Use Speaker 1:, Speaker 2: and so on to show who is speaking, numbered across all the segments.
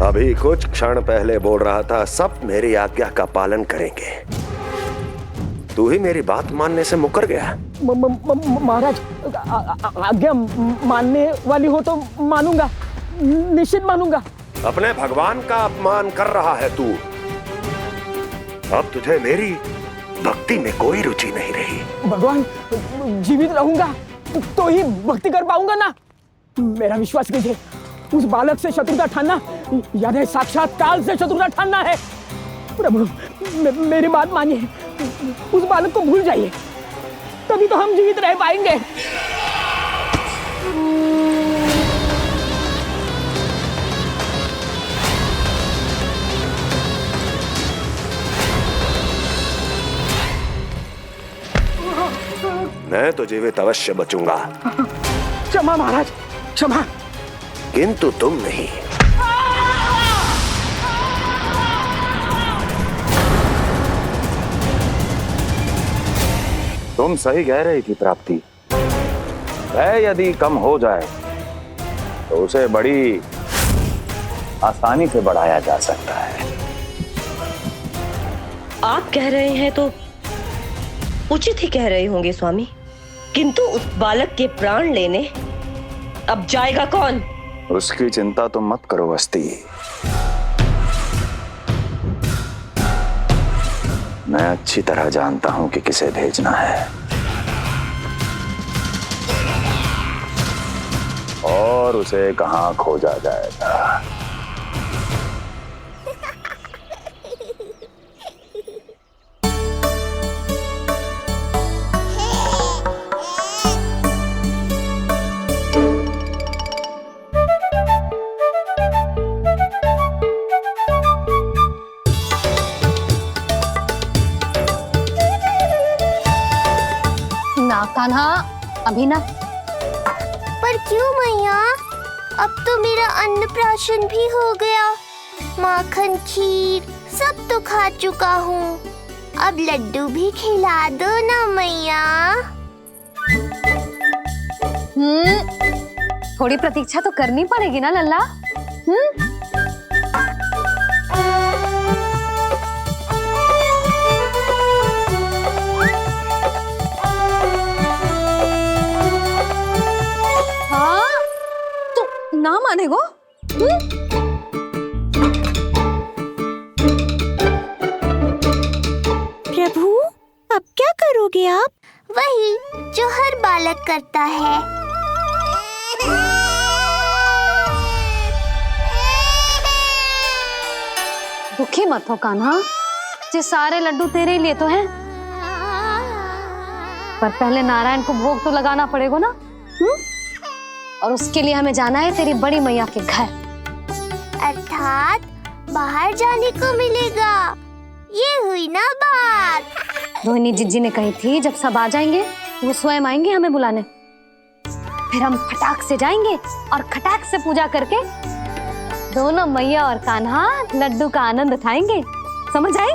Speaker 1: अभी कुछ क्षण पहले बोल रहा था सब मेरी आज्ञा का पालन करेंगे। तू ही मेरी बात मानने से मुकर गया।
Speaker 2: महाराज, आज्ञा मानने वाली हो तो मानूंगा, निश्चित मानूंगा।
Speaker 1: अपने भगवान का अपमान कर रहा है तू। अब तुझे मेरी भक्ति में कोई रुचि नहीं रही।
Speaker 2: भगवान, जीवित रहूंगा तो ही भक्ति कर पाऊंगा ना। मेरा विश्वास कीजिए, उस बालक से शत्रुता ठानना याद है, साक्षात काल से शत्रुता ठानना है। प्रभु, मेरी बात मानिए, उस बालक को भूल जाइए, तभी तो हम जीवित रह पाएंगे।
Speaker 1: मैं तो जीवित अवश्य बचूंगा।
Speaker 2: क्षमा महाराज, क्षमा।
Speaker 1: किंतु तुम नहीं।
Speaker 3: तुम सही कह रही थी प्राप्ति। भय यदि कम हो जाए तो उसे बड़ी आसानी से बढ़ाया जा सकता है।
Speaker 4: आप कह रहे हैं तो उचित ही कह रहे होंगे स्वामी, किंतु उस बालक के प्राण लेने अब जाएगा कौन?
Speaker 3: उसकी चिंता तुम मत करो वस्ती। मैं अच्छी तरह जानता हूं कि किसे भेजना है और उसे कहां खोजा जाएगा।
Speaker 5: कान्हा, अभी ना।
Speaker 6: पर क्यों मैया? अब तो मेरा अन्नप्राशन भी हो गया, माखन खीर सब तो खा चुका हूँ। अब लड्डू भी खिला दो ना मैया।
Speaker 5: थोड़ी प्रतीक्षा तो करनी पड़ेगी ना लल्ला। ना मानेगो?
Speaker 6: प्रभु, अब क्या करोगे आप? वही जो हर बालक करता है।
Speaker 5: दुखी मत हो कान्हा, ये सारे लड्डू तेरे लिए तो हैं। पर पहले नारायण को भोग तो लगाना पड़ेगा ना। और उसके लिए हमें जाना है तेरी बड़ी मैया के घर।
Speaker 6: अर्थात बाहर जाने को मिलेगा, ये हुई ना बात।
Speaker 5: रोहिणी जिज्जी ने कही थी जब सब आ जाएंगे वो स्वयं आएंगे हमें बुलाने। फिर हम फटाक से जाएंगे और खटाक से पूजा करके दोनों मैया और कान्हा लड्डू का आनंद उठाएंगे। समझ आई?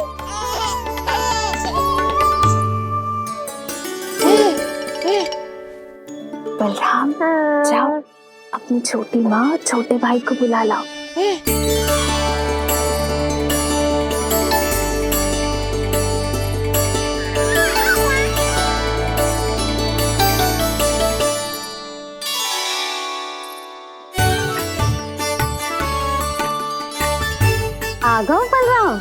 Speaker 7: बलराम, जाओ अपनी छोटी माँ और छोटे भाई को बुला लाओ।
Speaker 5: आ गओ बलराम।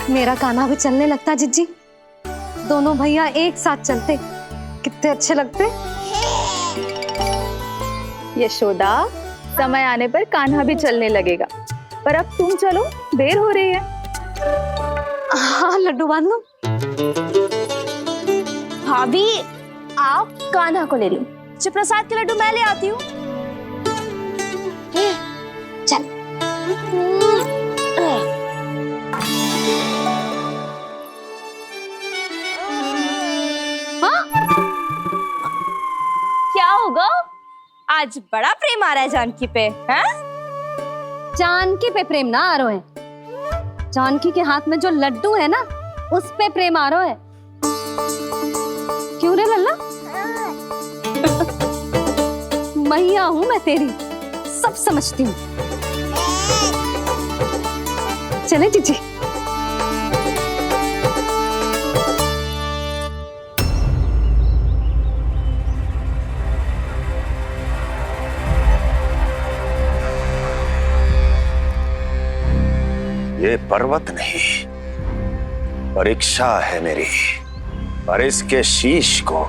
Speaker 5: मेरा कान्हा भी चलने लगता जिज्जी। दोनों भैया एक साथ चलते कितने अच्छे लगते।
Speaker 7: यशोदा, समय आने पर कान्हा भी चलने लगेगा, पर अब तुम चलो, देर हो रही है।
Speaker 5: हाँ, लड्डू बांध लो।
Speaker 7: भाभी, आप कान्हा को ले लो, प्रसाद के लड्डू मैं ले आती हूँ।
Speaker 5: चल।
Speaker 7: क्या होगा? आज बड़ा प्रेम आ रहा है जानकी पे, हैं?
Speaker 5: जानकी पे प्रेम ना आरो है। जानकी के हाथ में जो लड्डू है ना, उस पे प्रेम आरो है। क्यों रे लल्ला? मैया हूं मैं तेरी, सब समझती हूँ। चले जीजी।
Speaker 1: ये पर्वत नहीं, परीक्षा है मेरी। और इसके शीश को,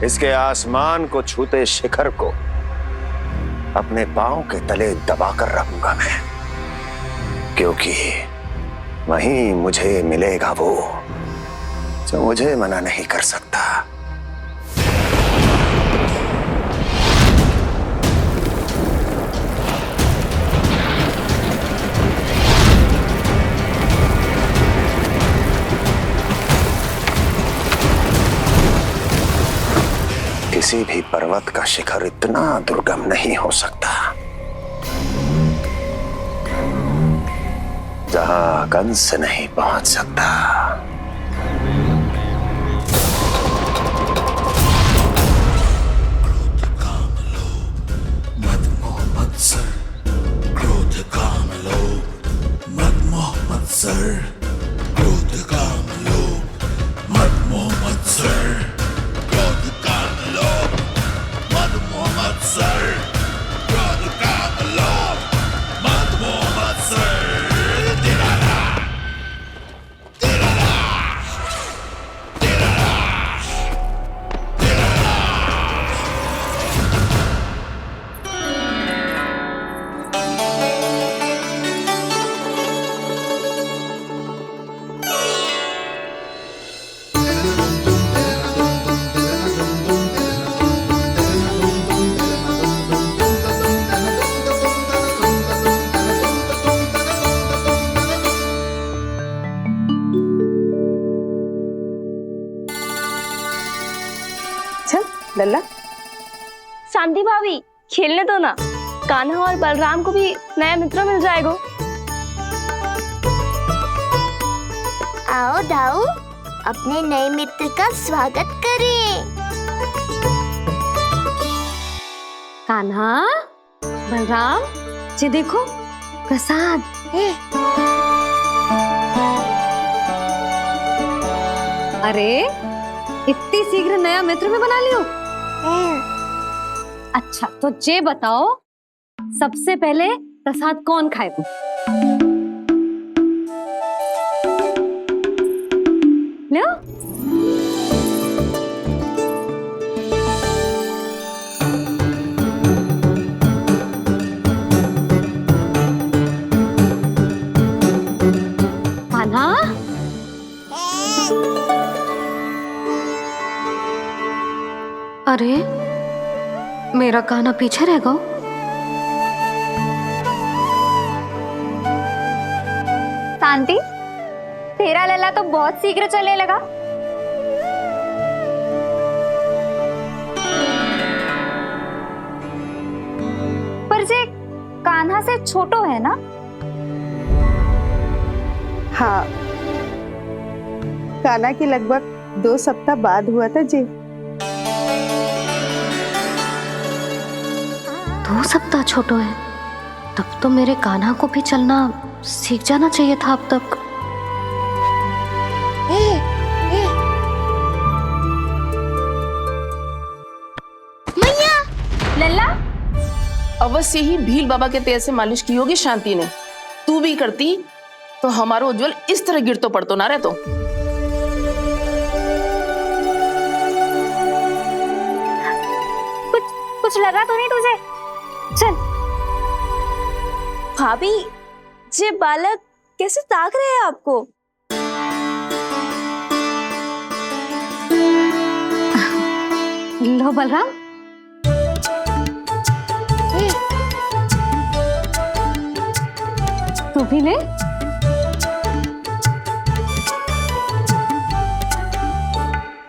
Speaker 1: इसके आसमान को छूते शिखर को अपने पांव के तले दबाकर रखूंगा मैं, क्योंकि वहीं मुझे मिलेगा वो जो मुझे मना नहीं कर सकता। किसी भी पर्वत का शिखर इतना दुर्गम नहीं हो सकता जहां कंस नहीं पहुंच सकता।
Speaker 7: लल्ला,
Speaker 8: शांति भाभी खेलने दो ना, कान्हा और बलराम को भी नया मित्र मिल जाएगा।
Speaker 6: आओ दाऊ, अपने नए मित्र का स्वागत करें।
Speaker 5: कान्हा, बलराम, ये देखो प्रसाद। अरे इतनी शीघ्र नया मित्र भी बना लियो? अच्छा तो ये बताओ, सबसे पहले प्रसाद कौन खाएगा? लो। कान्हा, अरे मेरा कान्हा पीछे रह गया।
Speaker 7: शांति, तेरा लल्ला तो बहुत शीघ्र चलने लगा। पर जे कान्हा से छोटो है ना?
Speaker 9: हाँ, कान्हा की लगभग 2 सप्ताह बाद हुआ था जी।
Speaker 5: 2 सप्ताह छोटो है, तब तो मेरे कान्हा को भी चलना सीख जाना चाहिए था अब तक।
Speaker 7: लल्ला,
Speaker 10: अवश्य ही भील बाबा के तेल से मालिश की होगी शांति ने। तू भी करती तो हमारा उज्जवल इस तरह गिर तो पड़तो ना रहतो।
Speaker 7: कुछ लगा तो नहीं तुझे? चल।
Speaker 8: भाभी, ये बालक कैसे ताक रहे हैं आपको?
Speaker 5: लो बलराम, तू भी ले।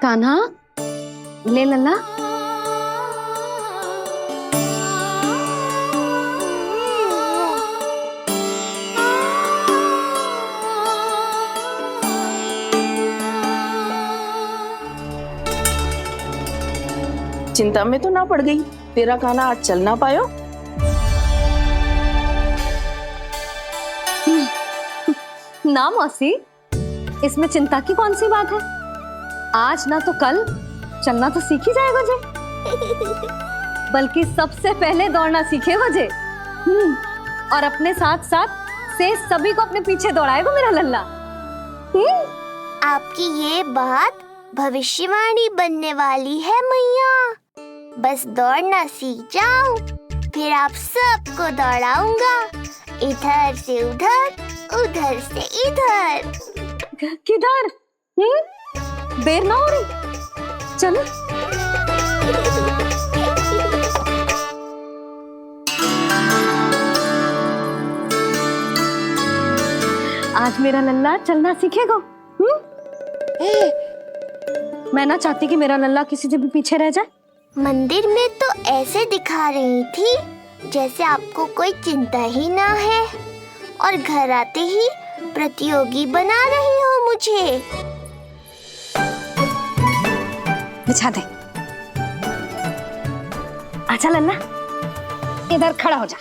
Speaker 5: कान्हा, ले लल्ला।
Speaker 10: चिंता में तो ना पड़ गई, तेरा कान्हा आज चल ना पायो।
Speaker 5: ना मौसी, इसमें चिंता की कौन सी बात है? आज ना तो कल चलना तो सीख ही जाएगा जे। बल्कि सबसे पहले दौड़ना सीखेगा जे। और अपने साथ साथ से सभी को अपने पीछे दौड़ाएगा मेरा लल्ला।
Speaker 6: आपकी ये बात भविष्यवाणी बनने वाली है मैया। बस दौड़ना सीख जाऊं, फिर आप सबको दौड़ाऊंगा, इधर से उधर, उधर से इधर।
Speaker 5: किधर? देर ना हो रही, चलो। आज मेरा लल्ला चलना सीखेगा। मैं ना चाहती कि मेरा लल्ला किसी से भी पीछे रह जाए।
Speaker 6: मंदिर में तो ऐसे दिखा रही थी जैसे आपको कोई चिंता ही ना है, और घर आते ही प्रतियोगी बना रही हो मुझे।
Speaker 5: बिछा दे। आजा लल्ला, इधर खड़ा हो जा।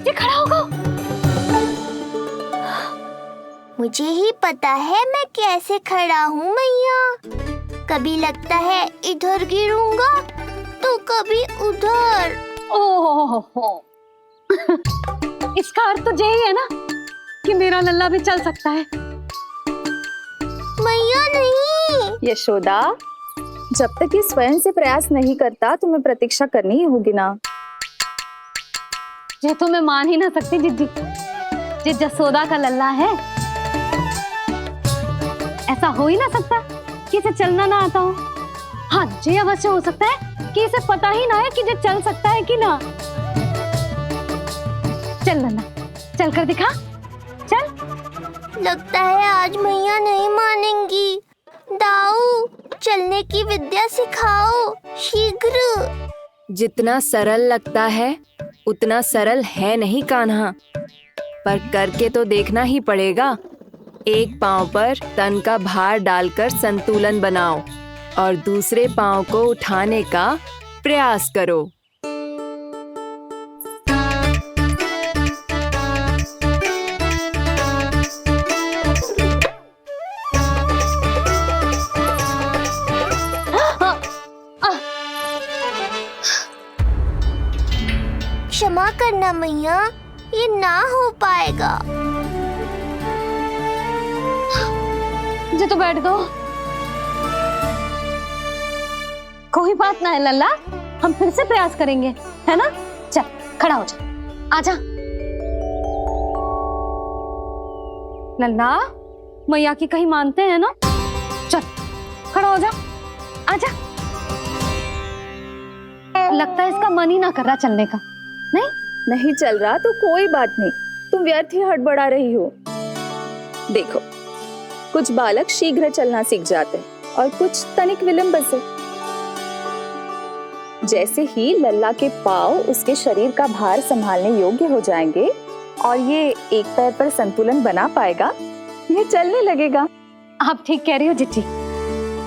Speaker 5: देख खड़ा होगा।
Speaker 6: मुझे ही पता है मैं कैसे खड़ा हूँ मैया। कभी लगता है इधर गिरूंगा तो कभी उधर।
Speaker 5: ओह, इसका अर्थ तो यही है ना कि मेरा लल्ला भी चल सकता है।
Speaker 6: मैया नहीं।
Speaker 7: यशोदा, जब तक ये स्वयं से प्रयास नहीं करता तुम्हें प्रतीक्षा करनी ही होगी ना।
Speaker 5: ये तो मैं मान ही ना सकती जिद्दी, जे जसोदा का लल्ला है। ऐसा हो ही ना सकता कि इसे चलना ना आता हो। हाँ, ये अवश्य हो सकता है कि इसे पता ही ना है कि ये चल सकता है कि ना। चल लल्ला, चल कर दिखा, चल।
Speaker 6: लगता है आज मैया नहीं मानेंगी। दाऊ, चलने की विद्या सिखाओ शीघ्र।
Speaker 11: जितना सरल लगता है उतना सरल है नहीं कान्हा, पर करके तो देखना ही पड़ेगा। एक पांव पर तन का भार डालकर संतुलन बनाओ और दूसरे पांव को उठाने का प्रयास करो।
Speaker 6: क्षमा करना मैया, ये ना हो पाएगा।
Speaker 5: जी तो बैठ गो। कोई बात ना है लल्ला, हम फिर से प्रयास करेंगे, है ना? चल खड़ा हो जा, आजा। लल्ला, मैया की कहीं मानते हैं ना? चल खड़ा हो जा, आजा। लगता है इसका मन ही ना कर रहा चलने का।
Speaker 7: नहीं चल रहा तो कोई बात नहीं, तुम व्यर्थ ही हड़बड़ा रही हो। देखो, कुछ बालक शीघ्र चलना सीख जाते हैं और कुछ तनिक विलंब से। जैसे ही लल्ला के पांव उसके शरीर का भार संभालने योग्य हो जाएंगे और ये एक पैर पर संतुलन बना पाएगा, ये चलने लगेगा।
Speaker 5: आप ठीक कह रही हो जिज्जी।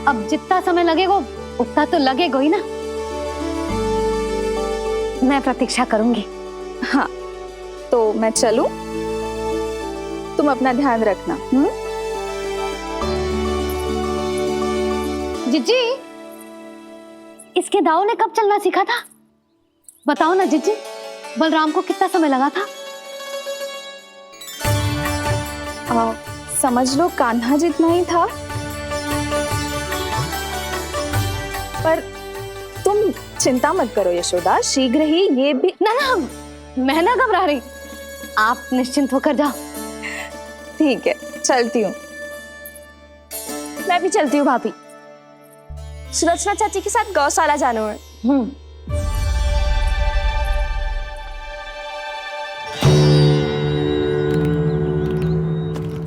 Speaker 5: अब जितना समय लगेगा उतना तो लगेगा ही ना। मैं प्रतीक्षा करूंगी।
Speaker 7: हाँ, तो मैं चलूं? तुम अपना ध्यान रखना।
Speaker 5: जिज्जी, इसके दाऊ ने कब चलना सीखा था? बताओ ना जिज्जी, बलराम को कितना समय लगा था?
Speaker 7: समझ लो कान्हा जितना ही था। पर तुम चिंता मत करो यशोदा, शीघ्र ही ये भी।
Speaker 5: ना, मैं ना घबरा रही, आप निश्चिंत होकर जाओ।
Speaker 7: ठीक है, चलती हूँ।
Speaker 8: मैं भी चलती हूँ भाभी। सुलोचना चाची के साथ गौशाला जाना है।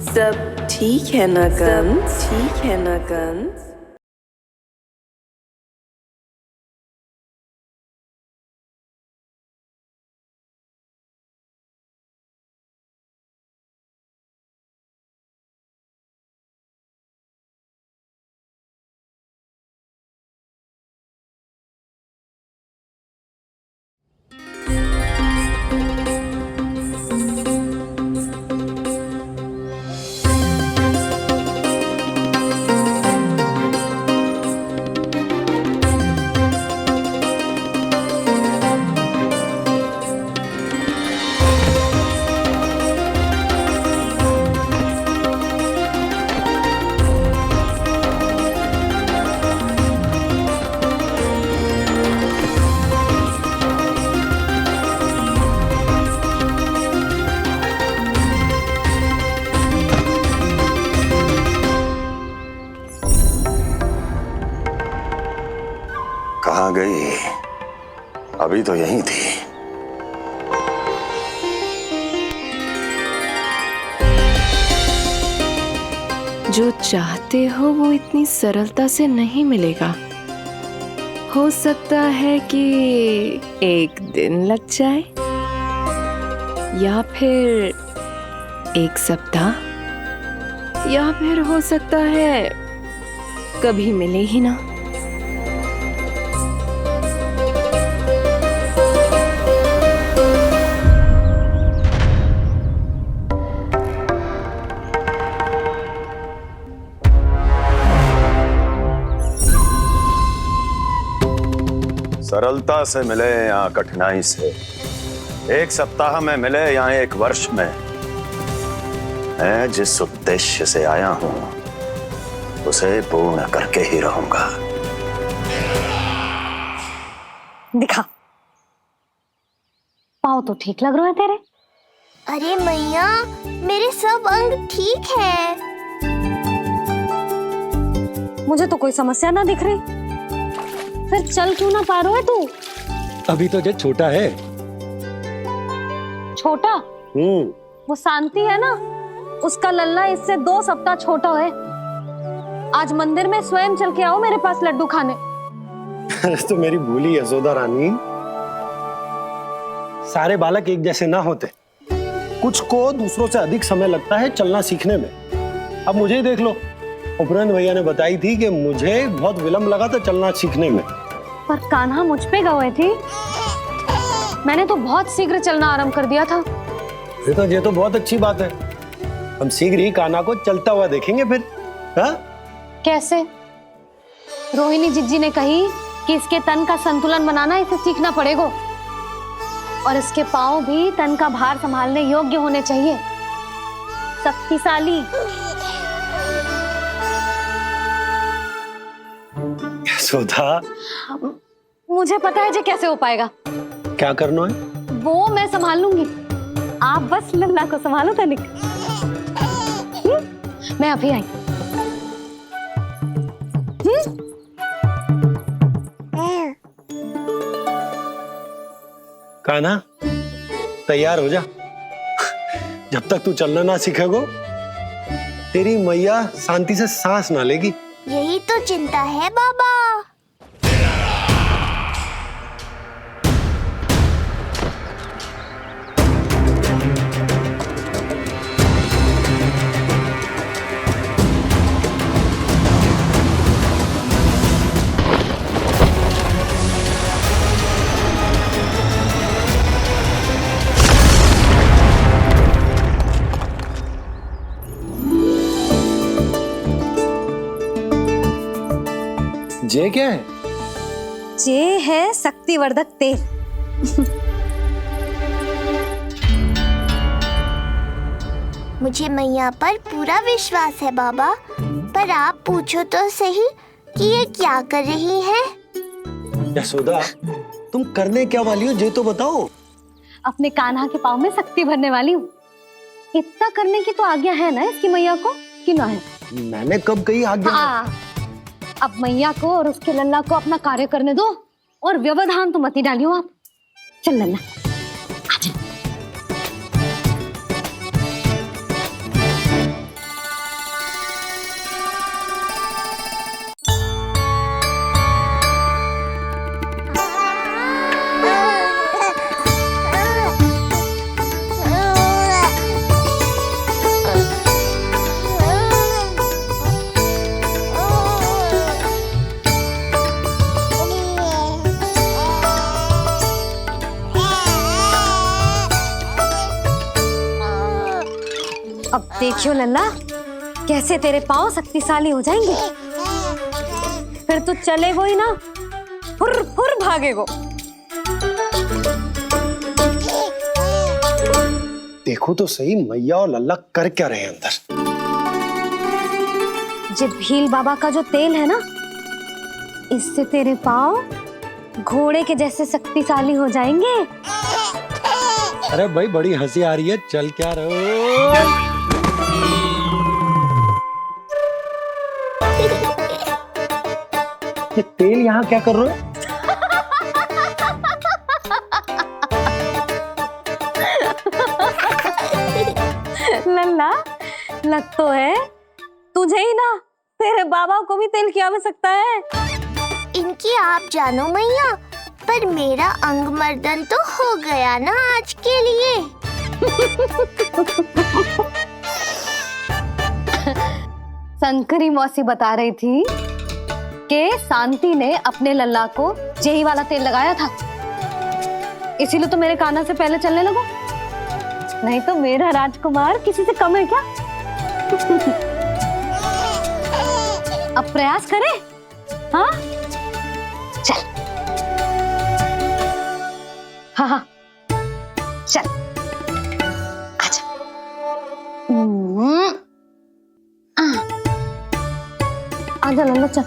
Speaker 12: सब ठीक है ना कंस? ठीक है ना कंस?
Speaker 1: कहाँ गई? अभी तो यहीं थी।
Speaker 11: जो चाहते हो वो इतनी सरलता से नहीं मिलेगा। हो सकता है कि एक दिन लग जाए या फिर एक सप्ताह, या फिर हो सकता है कभी मिले ही ना।
Speaker 1: सरलता से मिले या कठिनाई से, एक सप्ताह में मिले या एक वर्ष में, मैं जिस उद्देश्य से आया हूं उसे पूर्ण करके ही रहूंगा।
Speaker 5: दिखा, पाँव तो ठीक लग रहे हैं तेरे।
Speaker 6: अरे मैया, मेरे सब अंग ठीक है।
Speaker 5: मुझे तो कोई समस्या ना दिख रही। फिर चल क्यों ना पा रहा है तू?
Speaker 13: अभी तो जो छोटा है।
Speaker 5: छोटा? वो शांति है ना, उसका लल्ला इससे 2 सप्ताह छोटा है। आज मंदिर में स्वयं चल के आओ मेरे पास लड्डू खाने।
Speaker 13: तो मेरी भूली यशोदा रानी, सारे बालक एक जैसे ना होते। कुछ को दूसरों से अधिक समय लगता है चलना सीखने में। अब मुझे ही देख लो, उपरांत भैया ने बताई थी कि मुझे बहुत विलंब लगा था चलना सीखने में।
Speaker 5: पर कान्हा मुझ पे गए थी, मैंने तो बहुत शीघ्र चलना आरंभ कर दिया था।
Speaker 13: ये तो बहुत अच्छी बात है। हम शीघ्र ही कान्हा को चलता हुआ देखेंगे फिर। हाँ?
Speaker 5: कैसे? रोहिणी जिज्जी ने कही कि इसके तन का संतुलन बनाना इसे सीखना पड़ेगा, और इसके पांव भी तन का भार संभालने योग्य होने चाहिए, शक्तिशाली।
Speaker 13: यशोदा,
Speaker 5: मुझे पता है जे कैसे हो पाएगा।
Speaker 13: क्या करना है?
Speaker 5: वो मैं संभाल लूंगी, आप बस लल्ला को संभालो तनिक। मैं अभी आई।
Speaker 13: कान्हा, तैयार हो जा। जब तक तू चलना ना सीखेगो, तेरी मैया शांति से सांस ना लेगी।
Speaker 6: यही तो चिंता है बाबा।
Speaker 13: जे क्या है?
Speaker 5: जे है शक्तिवर्धक तेल।
Speaker 6: मुझे मैया पर पूरा विश्वास है बाबा, पर आप पूछो तो सही कि ये क्या कर रही है?
Speaker 13: यशोदा, तुम करने क्या वाली हो ये तो बताओ।
Speaker 5: अपने कान्हा के पाँव में शक्ति भरने वाली हूँ। इतना करने की तो आज्ञा है ना इसकी मैया को, कि ना है?
Speaker 13: मैंने कब कही आज्ञा?
Speaker 5: हाँ, अब मैया को और उसके लल्ला को अपना कार्य करने दो, और व्यवधान तो मत ही डालियो आप। चल लल्ला, आजा। अब देखियो लल्ला, कैसे तेरे पांव शक्तिशाली हो जाएंगे। फिर तू चलेगो ही ना, फुर फुर भागेगो।
Speaker 13: देखो तो सही, मैया और लल्ला कर क्या रहे हैं अंदर।
Speaker 5: ये भील बाबा का जो तेल है ना, इससे तेरे पांव घोड़े के जैसे शक्तिशाली हो जाएंगे।
Speaker 13: अरे भाई, बड़ी हंसी आ रही है, चल क्या रहो। ये तेल यहाँ क्या कर रहे हो?
Speaker 5: लल्ला लग तो है तुझे ही ना, तेरे बाबा को भी तेल की आवश्यकता है।
Speaker 6: इनकी आप जानो मैया, पर मेरा अंग मर्दन तो हो गया ना आज के लिए।
Speaker 5: शंकरी मौसी बता रही थी कि शांति ने अपने लल्ला को यही वाला तेल लगाया था, इसीलिए तो मेरे कान्हा से पहले चलने लगो, नहीं तो मेरा राजकुमार किसी से कम है क्या? अब प्रयास करें, हाँ चल, हाँ चल आजा। आजा लल्ला, चल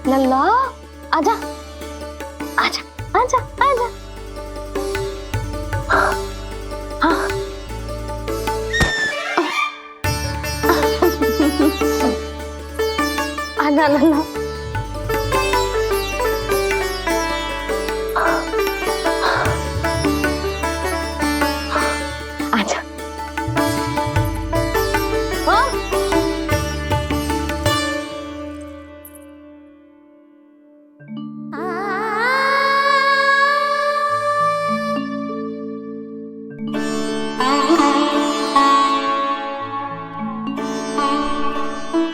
Speaker 5: लल्ला, आजा आजा आजा आजा। हाँ आजा लल्ला। आजा। हाँ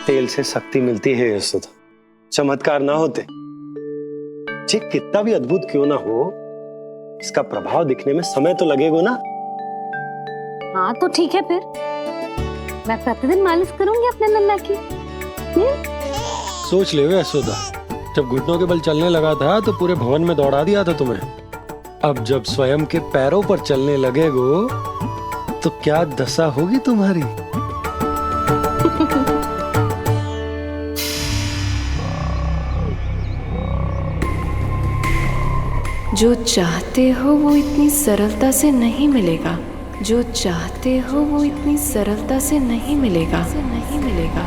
Speaker 13: तेल से शक्ति मिलती है यशोदा, चमत्कार ना होते, जी कितना भी अद्भुत क्यों ना हो, इसका प्रभाव दिखने में समय तो लगेगा ना।
Speaker 5: हाँ तो ठीक है, फिर मैं प्रतिदिन मालिश करूंगी अपने लल्ला की।
Speaker 13: सोच ले यशोदा, जब घुटनों के बल चलने लगा था तो पूरे भवन में दौड़ा दिया था तुम्हें, अब जब स्वयं के पैरों पर चलने लगेगो तो क्या दशा होगी तुम्हारी।
Speaker 11: जो चाहते हो वो इतनी सरलता से नहीं मिलेगा, जो चाहते हो वो इतनी सरलता से नहीं मिलेगा, नहीं मिलेगा।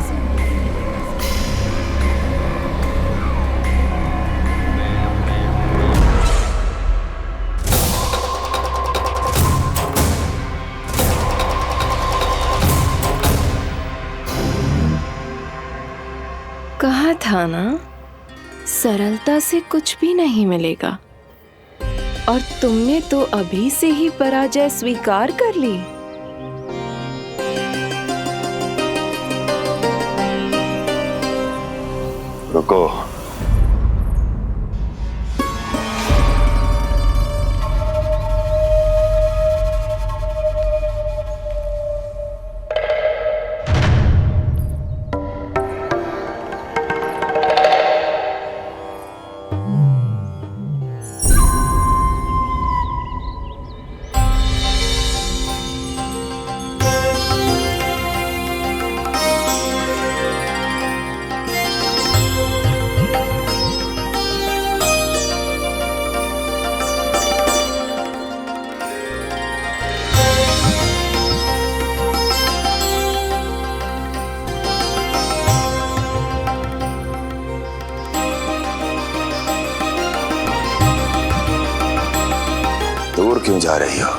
Speaker 11: कहा था ना, सरलता से कुछ भी नहीं मिलेगा, और तुमने तो अभी से ही पराजय स्वीकार कर ली।
Speaker 1: रुको, दूर क्यों जा रही हो?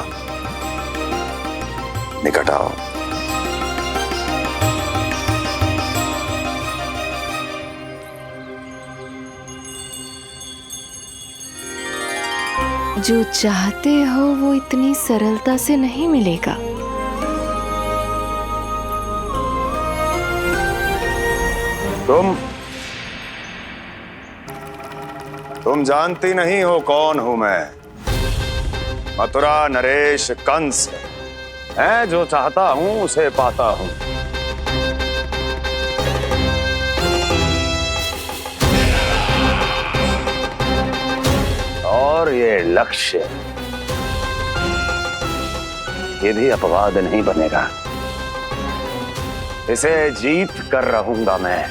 Speaker 1: निकट आओ।
Speaker 11: जो चाहते हो वो इतनी सरलता से नहीं मिलेगा।
Speaker 1: तुम जानती नहीं हो कौन हूं मैं। मथुरा नरेश कंस है, जो चाहता हूं उसे पाता हूं।
Speaker 3: और ये लक्ष्य, ये भी अपवाद नहीं बनेगा, इसे जीत कर रहूंगा मैं।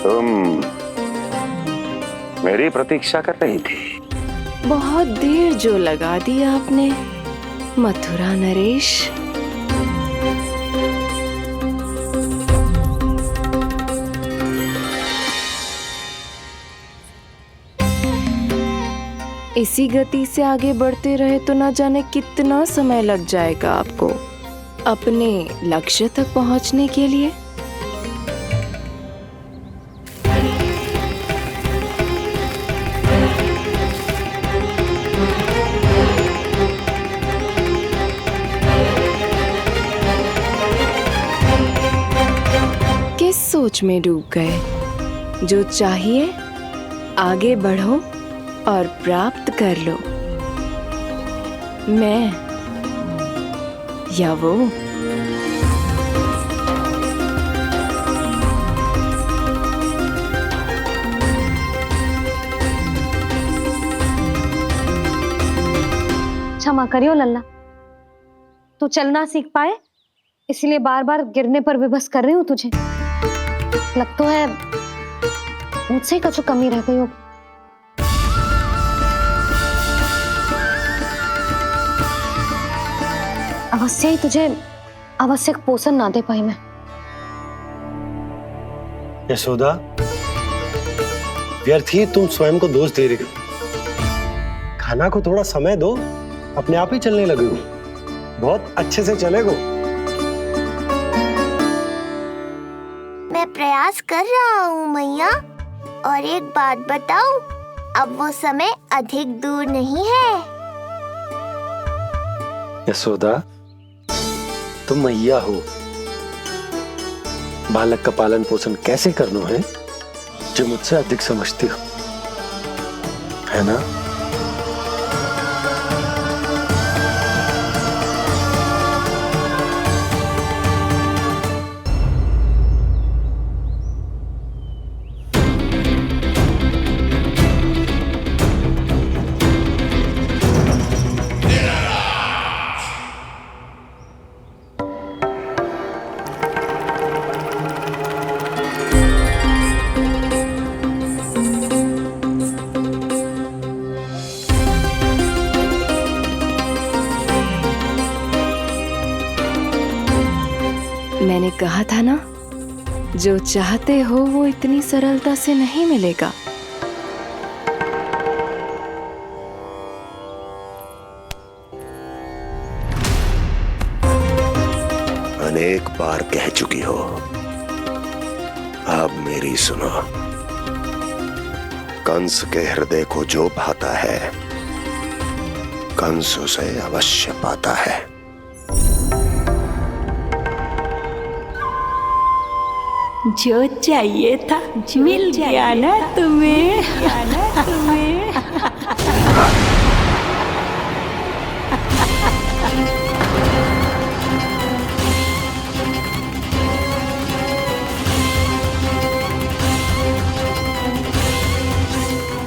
Speaker 3: तुम मेरी प्रतीक्षा कर रही थी।
Speaker 11: बहुत देर जो लगा दी आपने मथुरा नरेश। इसी गति से आगे बढ़ते रहे तो ना जाने कितना समय लग जाएगा आपको अपने लक्ष्य तक पहुंचने के लिए। किस सोच में डूब गए? जो चाहिए आगे बढ़ो और प्राप्त कर लो। मैं या वो?
Speaker 5: क्षमा करियो लल्ला, तू चलना सीख पाए इसलिए बार बार गिरने पर विवश कर रही हूँ तुझे। लगता है मुझसे कछु कमी रह गई हो। अवश्य ही तुझे आवश्यक पोषण ना दे पाई मैं।
Speaker 13: यशोदा, व्यर्थ ही तुम स्वयं को दोष दे रही हो। खाना को थोड़ा समय दो, अपने आप ही चलने लगेगो, बहुत अच्छे से चलेगो।
Speaker 6: मैं प्रयास कर रहा हूँ मैया, और एक बात बताऊं, अब वो समय अधिक दूर नहीं है।
Speaker 13: यशोदा, तुम मैया हो, बालक का पालन पोषण कैसे करना है जो मुझसे अधिक समझती हो, है ना?
Speaker 11: मैंने कहा था ना, जो चाहते हो वो इतनी सरलता से नहीं मिलेगा।
Speaker 1: अनेक बार कह चुकी हो, अब मेरी सुनो। कंस के हृदय को जो भाता है, कंस उसे अवश्य पाता है।
Speaker 14: जो चाहिए था मिल गया ना तुम्हें।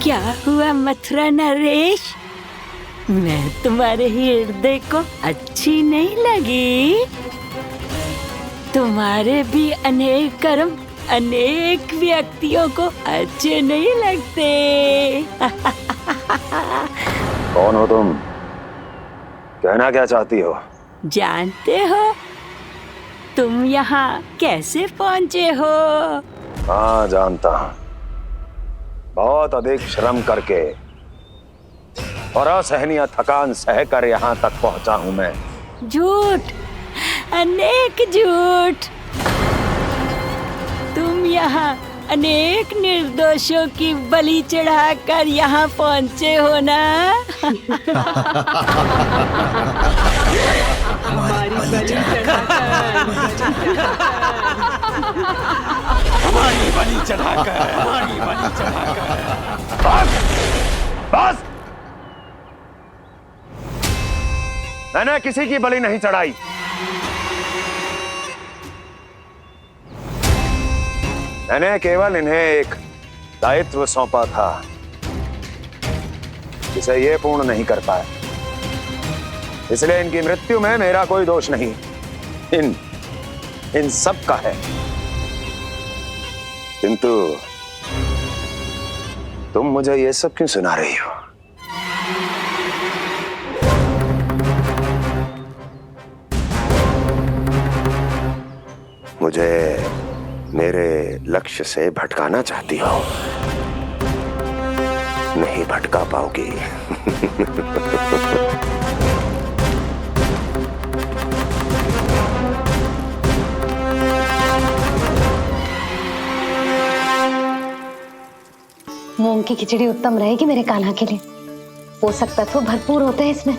Speaker 14: क्या हुआ मथुरा नरेश, मैं तुम्हारे हृदय को अच्छी नहीं लगी? तुम्हारे भी अनेक कर्म अनेक व्यक्तियों को अच्छे नहीं लगते।
Speaker 3: कौन हो तुम? कहना क्या चाहती हो?
Speaker 14: जानते हो तुम यहाँ कैसे पहुँचे हो?
Speaker 3: हाँ, जानता हूँ। बहुत अधिक श्रम करके और असहनीय थकान सहकर यहाँ तक पहुँचा हूँ मैं।
Speaker 14: झूठ, अनेक झूठ। तुम यहाँ अनेक निर्दोषों की बलि चढ़ाकर यहाँ पहुँचे हो ना?
Speaker 2: हमारी बलि चढ़ाकर,
Speaker 3: हमारी बलि चढ़ाकर। बस, बस।
Speaker 1: मैंने किसी की बलि नहीं चढ़ाई। मैंने केवल इन्हें एक दायित्व सौंपा था जिसे ये पूर्ण नहीं कर पाए, इसलिए इनकी मृत्यु में मेरा कोई दोष नहीं, इन सब का है। किंतु तुम मुझे ये सब क्यों सुना रही हो? मुझे मेरे लक्ष्य से भटकाना चाहती हो? नहीं भटका पाओगी।
Speaker 5: मूंग की खिचड़ी उत्तम रहेगी मेरे कान्हा के लिए। पोषक तत्व भरपूर होते हैं इसमें।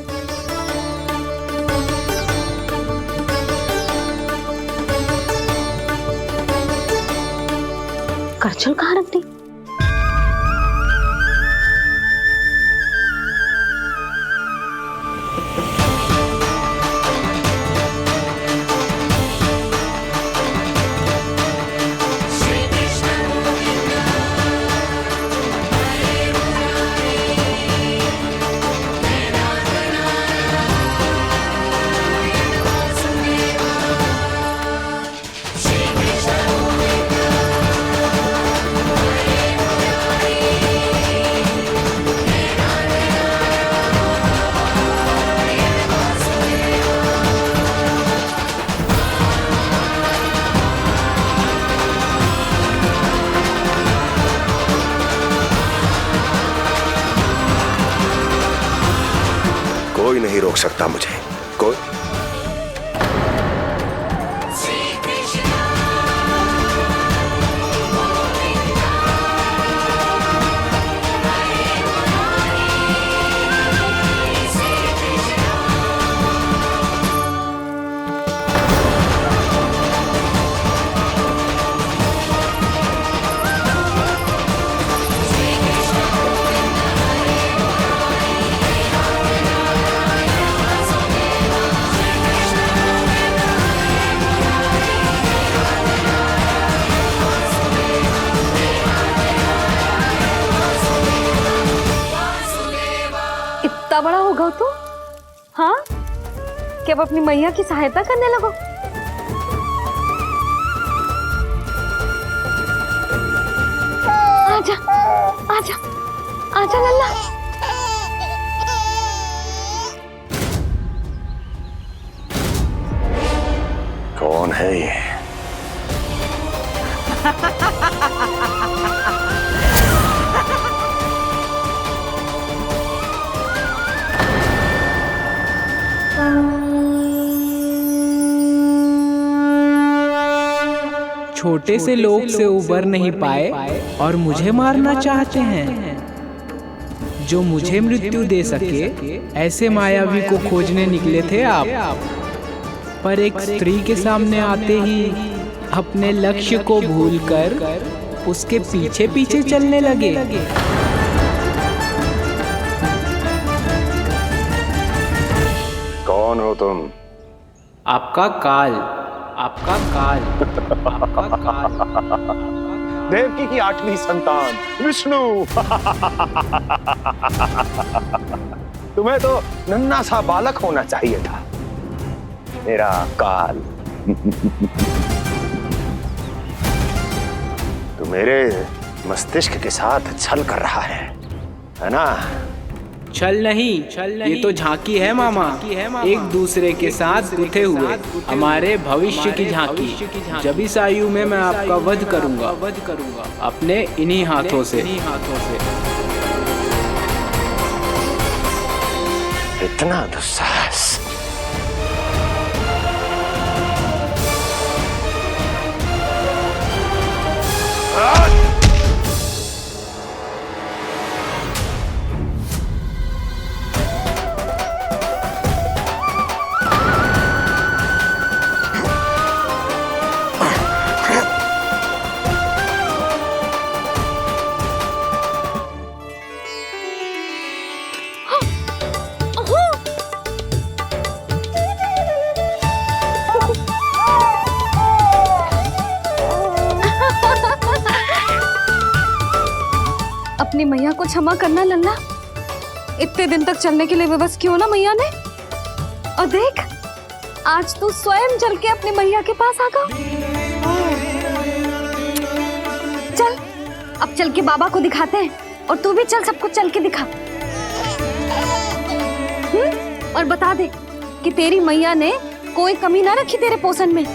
Speaker 5: करछुल कहाँ रख दी?
Speaker 1: कोई नहीं रोक सकता मुझे, कोई।
Speaker 5: इतना बड़ा हो गया तू? हाँ, कि अब अपनी मैया की सहायता करने लगो। आजा, आजा, आजा लल्ला।
Speaker 1: कौन है ये?
Speaker 2: छोटे से लोग से उबर नहीं पाए और मुझे मारना चाहते हैं। जो मुझे मृत्यु दे सके ऐसे मायावी को खोजने निकले थे आप, पर एक स्त्री के सामने आते ही अपने लक्ष्य को भूलकर उसके पीछे पीछे चलने लगे।
Speaker 1: कौन हो तुम?
Speaker 2: आपका काल, आपका काल, आपका काल।
Speaker 1: देवकी की 8वीं संतान विष्णु। तुम्हें तो नन्हा सा बालक होना चाहिए था, मेरा काल। तू मेरे मस्तिष्क के साथ छल कर रहा है ना?
Speaker 2: छल नहीं, ये तो झांकी है मामा। एक दूसरे के साथ गुथे हुए हमारे भविष्य की झांकी। जब इस आयु में मैं आपका वध करूंगा अपने इन्हीं हाथों से।
Speaker 1: इतना दुस्साहस!
Speaker 5: अपनी मैया को क्षमा करना लल्ला। इतने दिन तक चलने के लिए विवश क्यों ना मैया ने। और देख, आज तू स्वयं चल के अपनी मैया के पास आ गया। चल, अब चल के बाबा को दिखाते हैं, और तू भी चल, सबको चल के दिखा। और बता दे कि तेरी मैया ने कोई कमी ना रखी तेरे पोषण में।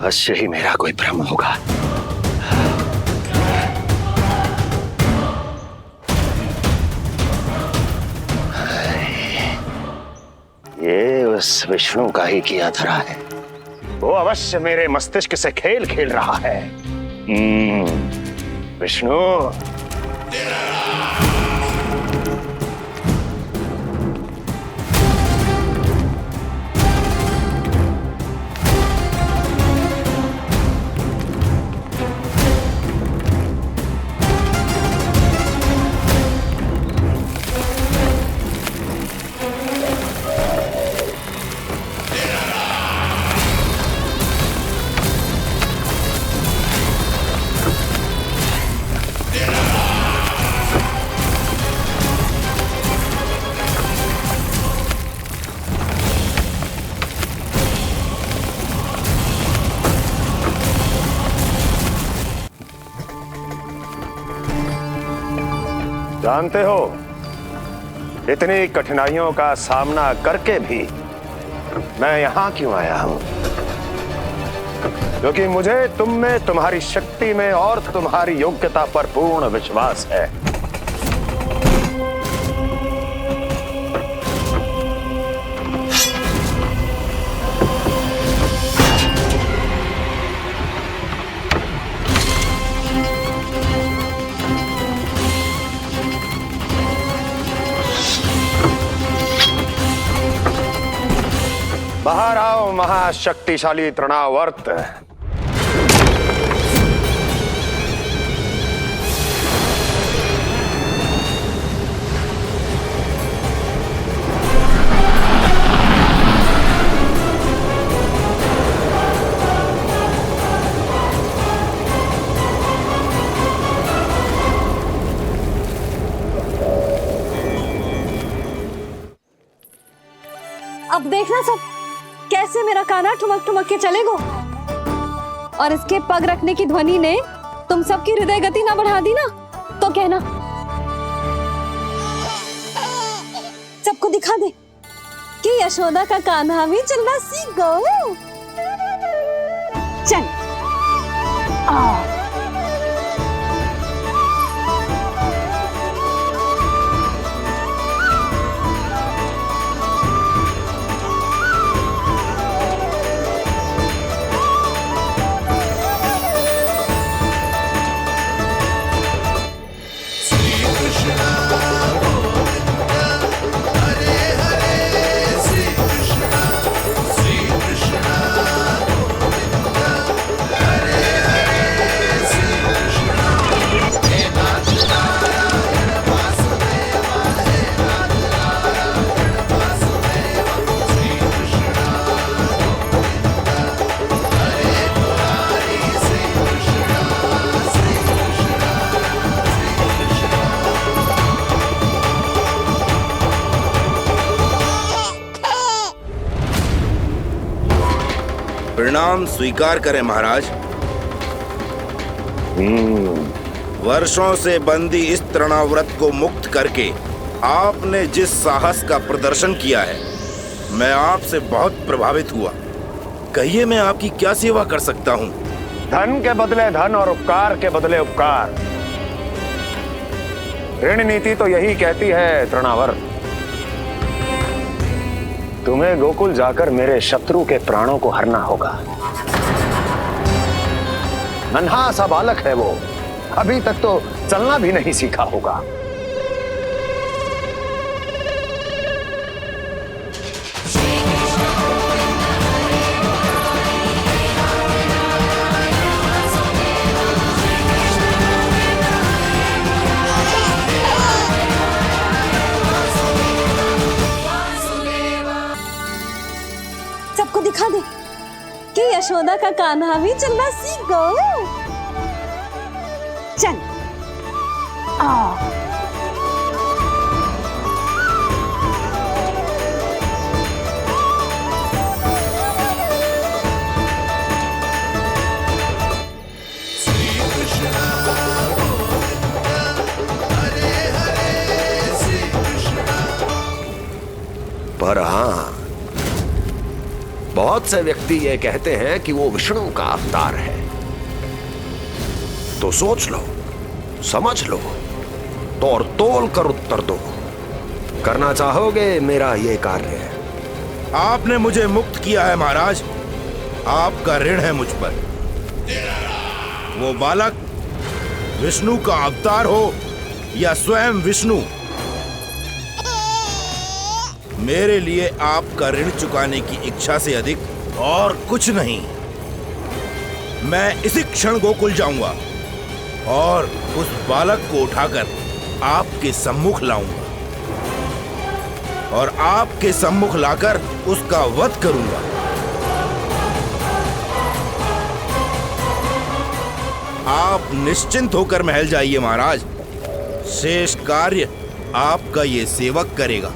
Speaker 1: अवश्य ही मेरा कोई भ्रम होगा। ये उस विष्णु का ही किया धरा है। वो अवश्य मेरे मस्तिष्क से खेल खेल रहा है। विष्णु, जानते हो, इतनी कठिनाइयों का सामना करके भी मैं यहां क्यों आया हूं? क्योंकि मुझे तुम में, तुम्हारी शक्ति में और तुम्हारी योग्यता पर पूर्ण विश्वास है। बाहर आओ महाशक्तिशाली तृणावर्त।
Speaker 5: अब देखना सब कैसे मेरा कान्हा ठुमक ठुमक के चलेगा। और इसके पग रखने की ध्वनि ने तुम सबकी हृदय गति ना बढ़ा दी ना, तो कहना। सबको दिखा दे कि यशोदा का कान्हा भी चलना सीख गो। चल
Speaker 15: प्रणाम स्वीकार करें महाराज। वर्षों से बंदी इस तृणाव्रत को मुक्त करके आपने जिस साहस का प्रदर्शन किया है, मैं आपसे बहुत प्रभावित हुआ। कहिए मैं आपकी क्या सेवा कर सकता हूँ?
Speaker 1: धन के बदले धन और उपकार के बदले उपकार। ऋण नीति तो यही कहती है तृणावर्त। तुम्हें गोकुल जाकर मेरे शत्रु के प्राणों को हरना होगा। नन्हा सा बालक है वो, अभी तक तो चलना भी नहीं सीखा होगा।
Speaker 14: सबको दिखा दे कि यशोदा का कान्हा भी चलना सीख गो। चल आ
Speaker 1: पर हाँ, बहुत से व्यक्ति ये कहते हैं कि वो विष्णु का अवतार है। तो सोच लो, समझ लो, तोड़ तोल कर उत्तर दो। करना चाहोगे मेरा ये कार्य?
Speaker 15: आपने मुझे मुक्त किया है महाराज, आपका ऋण है मुझ पर। वो बालक विष्णु का अवतार हो या स्वयं विष्णु, मेरे लिए आपका ऋण चुकाने की इच्छा से अधिक और कुछ नहीं। मैं इसी क्षण गोकुल जाऊंगा और उस बालक को उठाकर आपके सम्मुख लाऊंगा और आपके सम्मुख लाकर उसका वध करूंगा। आप निश्चिंत होकर महल जाइए महाराज, शेष कार्य आपका ये सेवक करेगा।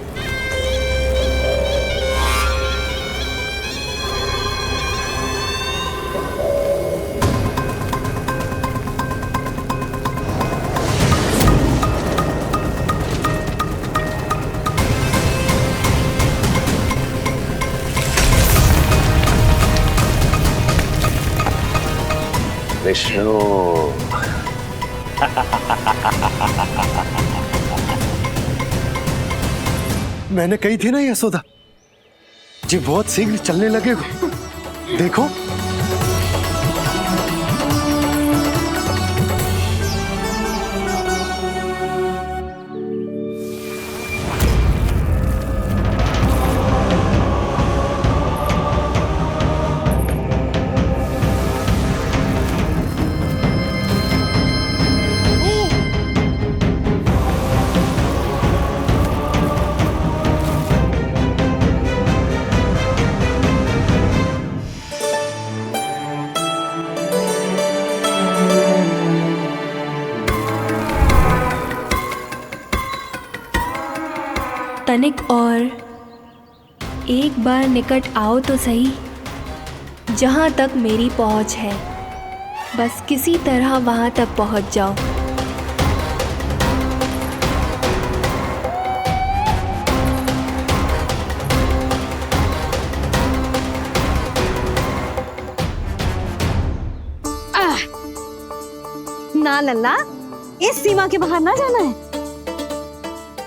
Speaker 1: विष्णु
Speaker 13: मैंने कही थी ना यशोदा जी, बहुत शीघ्र चलने लगे हो। देखो
Speaker 11: तनिक और एक बार निकट आओ तो सही, जहाँ तक मेरी पहुँच है। बस किसी तरह वहाँ तक पहुँच जाओ।
Speaker 14: ना लल्ला, इस सीमा के बाहर ना जाना है।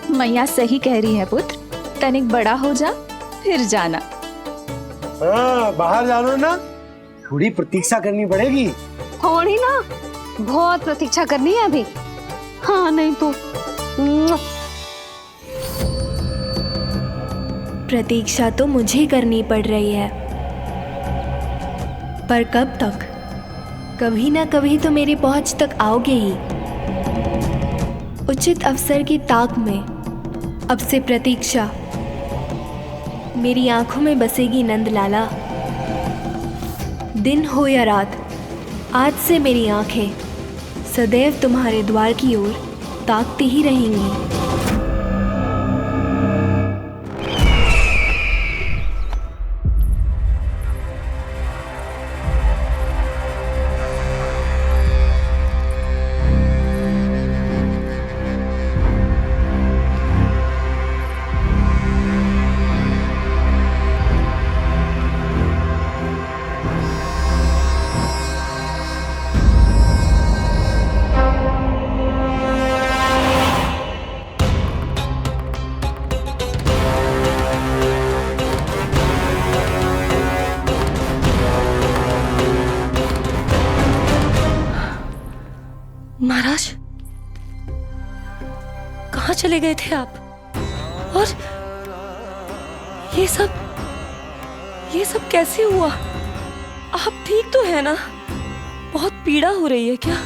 Speaker 7: मैया सही कह रही है पुत्र, तनिक बड़ा हो जा फिर जाना।
Speaker 13: हाँ, बाहर जाना ना, थोड़ी प्रतीक्षा करनी पड़ेगी।
Speaker 14: थोड़ी ना, बहुत प्रतीक्षा करनी है अभी। हाँ नहीं तो
Speaker 11: प्रतीक्षा तो मुझे करनी पड़ रही है, पर कब तक? कभी ना कभी तो मेरी पहुंच तक आओगे ही। उचित अवसर की ताक में अब से प्रतीक्षा मेरी आंखों में बसेगी नंदलाला। दिन हो या रात, आज से मेरी आंखें सदैव तुम्हारे द्वार की ओर ताकती ही रहेंगी।
Speaker 4: महाराज, कहाँ चले गए थे आप? और ये सब कैसे हुआ? आप ठीक तो है ना? बहुत पीड़ा हो रही है क्या?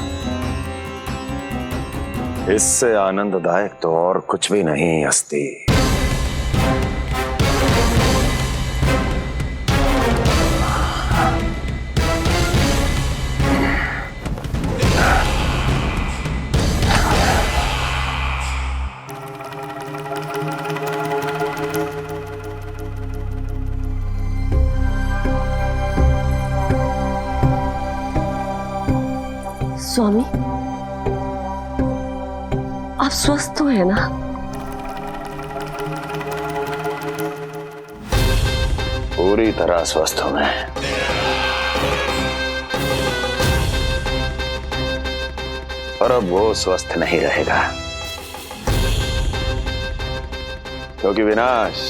Speaker 1: इससे आनंददायक तो और कुछ भी नहीं अस्ति।
Speaker 4: स्वामी, आप स्वस्थ तो है ना?
Speaker 1: पूरी तरह स्वस्थ हूं मैं। और अब वो स्वस्थ नहीं रहेगा, क्योंकि विनाश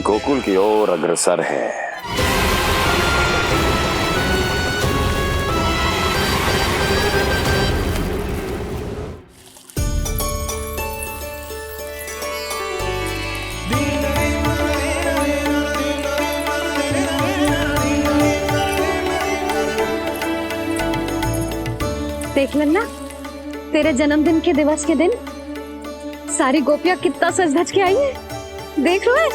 Speaker 1: गोकुल की ओर अग्रसर है।
Speaker 5: देख लेना, तेरे जन्मदिन के दिवस के दिन सारी गोपियां कितना सज धज के आई है। देख रहे हैं?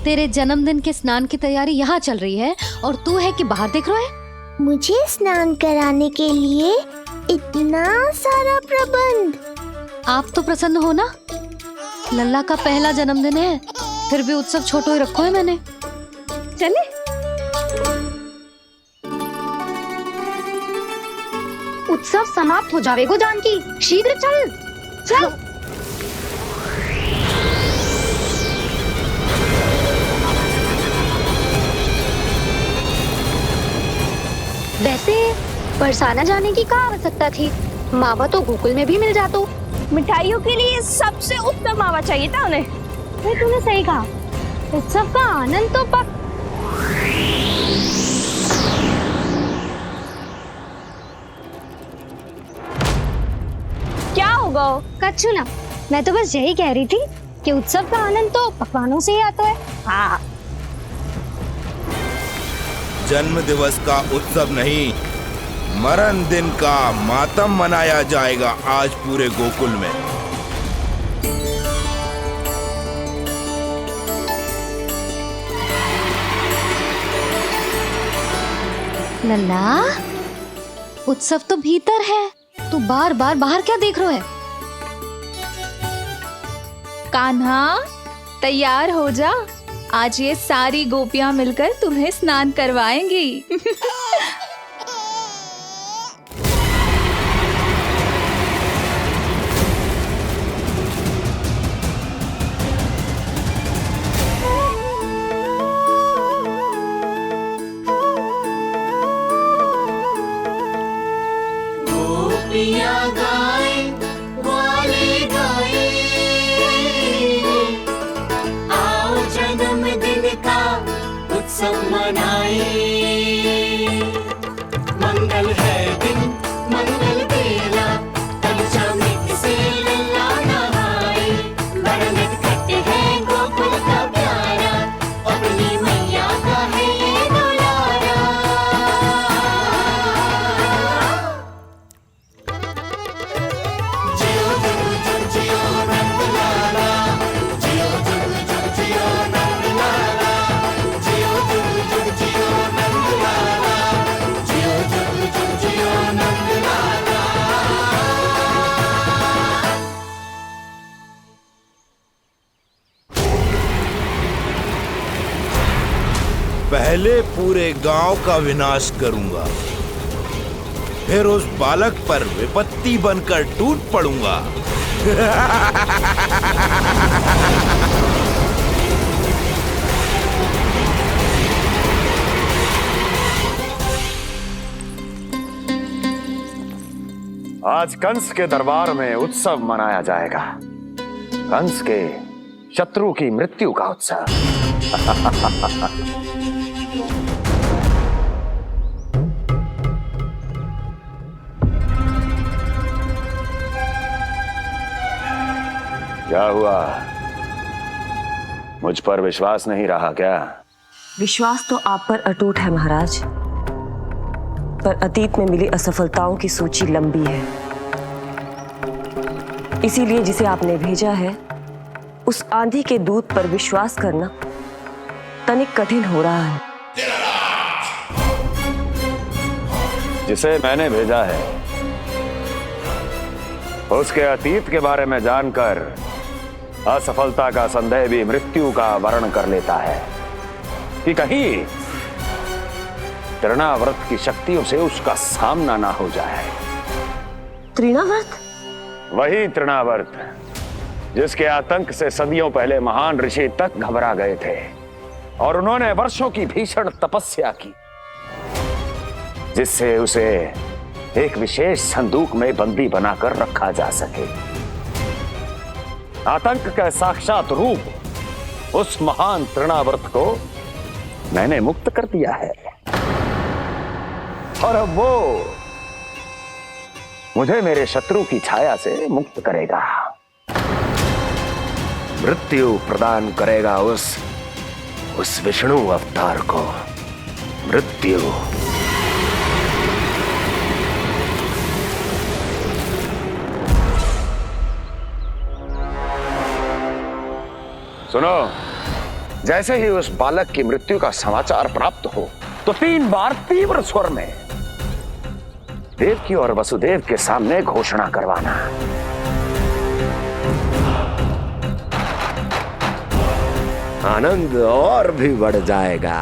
Speaker 5: तेरे जन्मदिन के स्नान की तैयारी यहाँ चल रही है और तू है कि बाहर देख रहे हैं?
Speaker 6: मुझे स्नान कराने के लिए इतना सारा प्रबंध।
Speaker 5: आप तो प्रसन्न हो ना? लल्ला का पहला जन्मदिन है, फिर भी उत्सव छोटो ही रखो है मैंने। चले?
Speaker 6: उत्सव समाप्त हो जाएगा जानकी, शीघ्र चल। चल। वैसे बरसाना जाने की क्या आवश्यकता थी? मावा तो गोकुल में भी मिल जातो।
Speaker 8: मिठाइयों के लिए सबसे उत्तम मावा चाहिए था उन्हें।
Speaker 5: भाई तूने सही कहा, उत्सव का आनंद तो
Speaker 8: क्या होगा?
Speaker 5: कच्छू ना, मैं तो बस यही कह रही थी कि उत्सव का आनंद तो पकवानों से ही आता है।
Speaker 8: हाँ।
Speaker 15: जन्म दिवस का उत्सव नहीं, मरण दिन का मातम मनाया जाएगा आज पूरे गोकुल में।
Speaker 5: लल्ला, उत्सव तो भीतर है, तू बार बार बाहर क्या देख रहा है?
Speaker 7: कान्हा, तैयार हो जा, आज ये सारी गोपियां मिलकर तुम्हें स्नान करवाएंगी।
Speaker 16: मंगल है दिन, मंगल बेला, पंचा में किसे लल्ला नहाए। बड़ा नटखट है गोकुल का प्यारा, अपनी मैया का है ये दुलारा। जियो जुग जुग जियो नंद लाला, जियो जुग जुग जियो नंद लाला, जियो जुग जुग जियो नंद लाला, जियो जुग जुग जियो नंद लाला।
Speaker 15: पहले पूरे गांव का विनाश करूंगा, फिर उस बालक पर विपत्ति बनकर टूट पड़ूंगा।
Speaker 3: आज कंस के दरबार में उत्सव मनाया जाएगा, कंस के शत्रु की मृत्यु का उत्सव। क्या हुआ, मुझ पर विश्वास नहीं रहा क्या?
Speaker 4: विश्वास तो आप पर अटूट है महाराज, पर अतीत में मिली असफलताओं की सूची लंबी है। इसीलिए जिसे आपने भेजा है उस आंधी के दूत पर विश्वास करना तनिक कठिन हो रहा है।
Speaker 3: जिसे मैंने भेजा है उसके अतीत के बारे में जानकर असफलता का संदेह भी मृत्यु का वर्ण कर लेता है कि कहीं तृणाव्रत की शक्तियों से उसका सामना ना हो जाए।
Speaker 4: तृणाव्रत?
Speaker 3: वही तृणाव्रत जिसके आतंक से सदियों पहले महान ऋषि तक घबरा गए थे और उन्होंने वर्षों की भीषण तपस्या की, जिससे उसे एक विशेष संदूक में बंदी बनाकर रखा जा सके। आतंक का साक्षात रूप उस महान तृणाव्रत को मैंने मुक्त कर दिया है और अब वो मुझे मेरे शत्रु की छाया से मुक्त करेगा, मृत्यु प्रदान करेगा उस विष्णु अवतार को मृत्यु। सुनो, जैसे ही उस बालक की मृत्यु का समाचार प्राप्त हो तो 3 बार तीव्र स्वर में देवकी और वसुदेव के सामने घोषणा करवाना।
Speaker 1: आनंद और भी बढ़ जाएगा।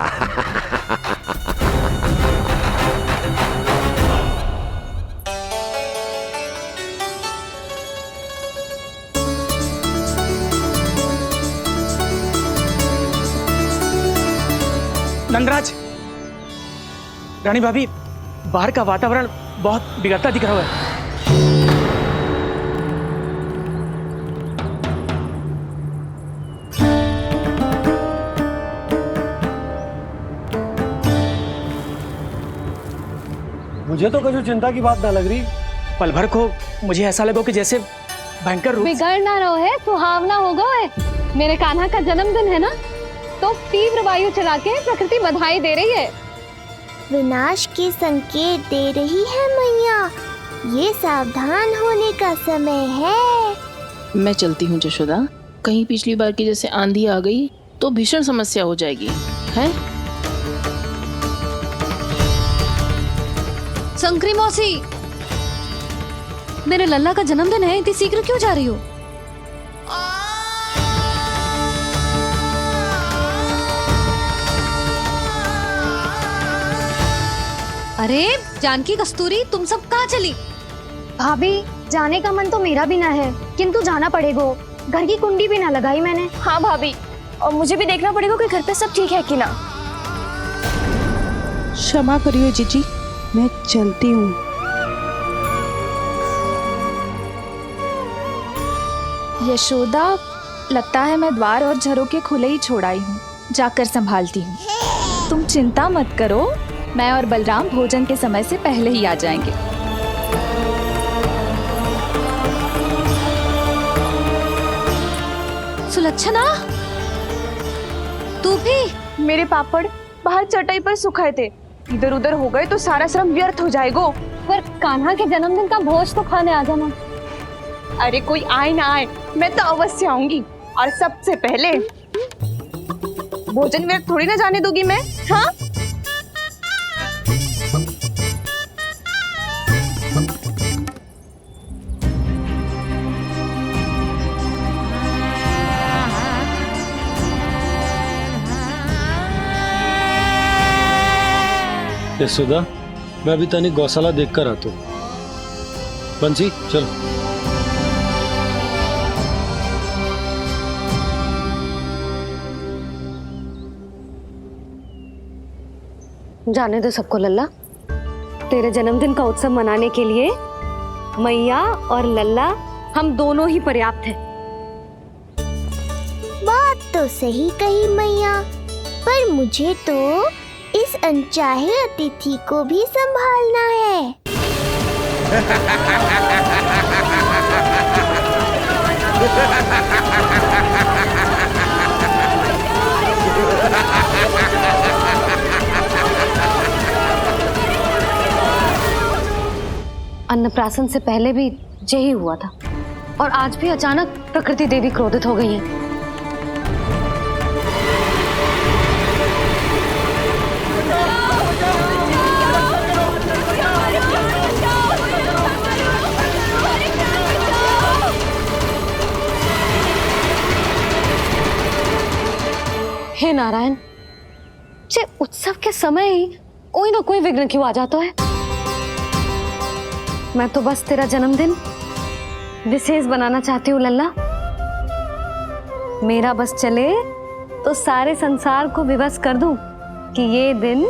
Speaker 2: नंदराज, रानी भाभी, बाहर का वातावरण बहुत बिगड़ता दिख रहा है।
Speaker 13: मुझे तो कभी चिंता की बात ना लग रही।
Speaker 2: पल भर को मुझे ऐसा लगा कि जैसे भयंकर रूप
Speaker 5: बिगड़ ना रहो है, सुहावना होगा है। मेरे कान्हा का जन्मदिन है ना, तो तीव्र वायु चला के प्रकृति बधाई दे रही है।
Speaker 6: विनाश के संकेत दे रही है मैया, ये सावधान होने का समय है।
Speaker 10: मैं चलती हूँ जशोदा, कहीं पिछली बार की जैसे आंधी आ गई तो भीषण समस्या हो जाएगी, है?
Speaker 5: शंकरी मौसी, मेरे लल्ला का जन्मदिन है, इतनी शीघ्र क्यों जा रही हो? अरे जानकी, कस्तूरी, तुम सब कहाँ चली?
Speaker 17: भाभी, जाने का मन तो मेरा भी ना है, किंतु जाना पड़ेगा। घर की कुंडी भी ना लगाई मैंने।
Speaker 8: हाँ भाभी, और मुझे भी देखना पड़ेगा कि घर पे सब ठीक है कि ना।
Speaker 9: क्षमा करिए जीजी, मैं चलती हूँ।
Speaker 7: यशोदा, लगता है मैं द्वार और झरोखे खुले ही छोड़ आई हूँ, जाकर संभालती हूँ। तुम चिंता मत करो, मैं और बलराम भोजन के समय से पहले ही आ जाएंगे।
Speaker 5: सुलक्षणा, तू भी?
Speaker 8: मेरे पापड़ बाहर चटाई पर सुखाए थे, इधर उधर हो गए तो सारा श्रम व्यर्थ हो जाएगा।
Speaker 17: पर कान्हा के जन्मदिन का भोज तो खाने आ जाना।
Speaker 8: अरे कोई आए ना आए, मैं तो अवश्य आऊंगी, और सबसे पहले भोजन व्यर्थ थोड़ी ना जाने दूंगी मैं। हाँ,
Speaker 13: यशोदा, मैं अभी तनिक गौशाला देख कर आता हूँ। बंसी, चलो।
Speaker 5: जाने दो सबको लल्ला, तेरे जन्मदिन का उत्सव मनाने के लिए मैया और लल्ला हम दोनों ही पर्याप्त हैं।
Speaker 6: बात तो सही कही मैया, पर मुझे तो इस अनचाहे अतिथि को भी संभालना है।
Speaker 5: अन्नप्राशन से पहले भी यही हुआ था और आज भी अचानक प्रकृति देवी क्रोधित हो गई है। हे नारायण, जे उत्सव के समय ही कोई ना कोई विघ्न क्यों आ जाता है। मैं तो बस तेरा जन्मदिन विशेष बनाना चाहती हूँ लल्ला। मेरा बस चले तो सारे संसार को विवश कर दूं कि ये दिन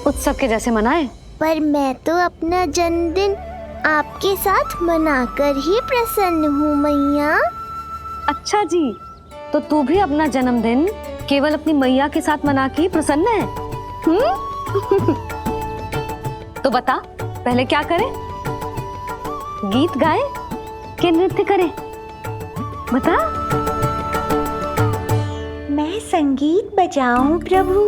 Speaker 5: उत्सव के जैसे मनाए।
Speaker 6: पर मैं तो अपना जन्मदिन आपके साथ मनाकर ही प्रसन्न हूँ मैया।
Speaker 5: अच्छा जी, तो तू भी अपना जन्मदिन केवल अपनी मैया के साथ मना के ही प्रसन्न है? तो बता पहले क्या करें? गीत गाए कि नृत्य करें? बता।
Speaker 6: मैं संगीत बजाऊं प्रभु?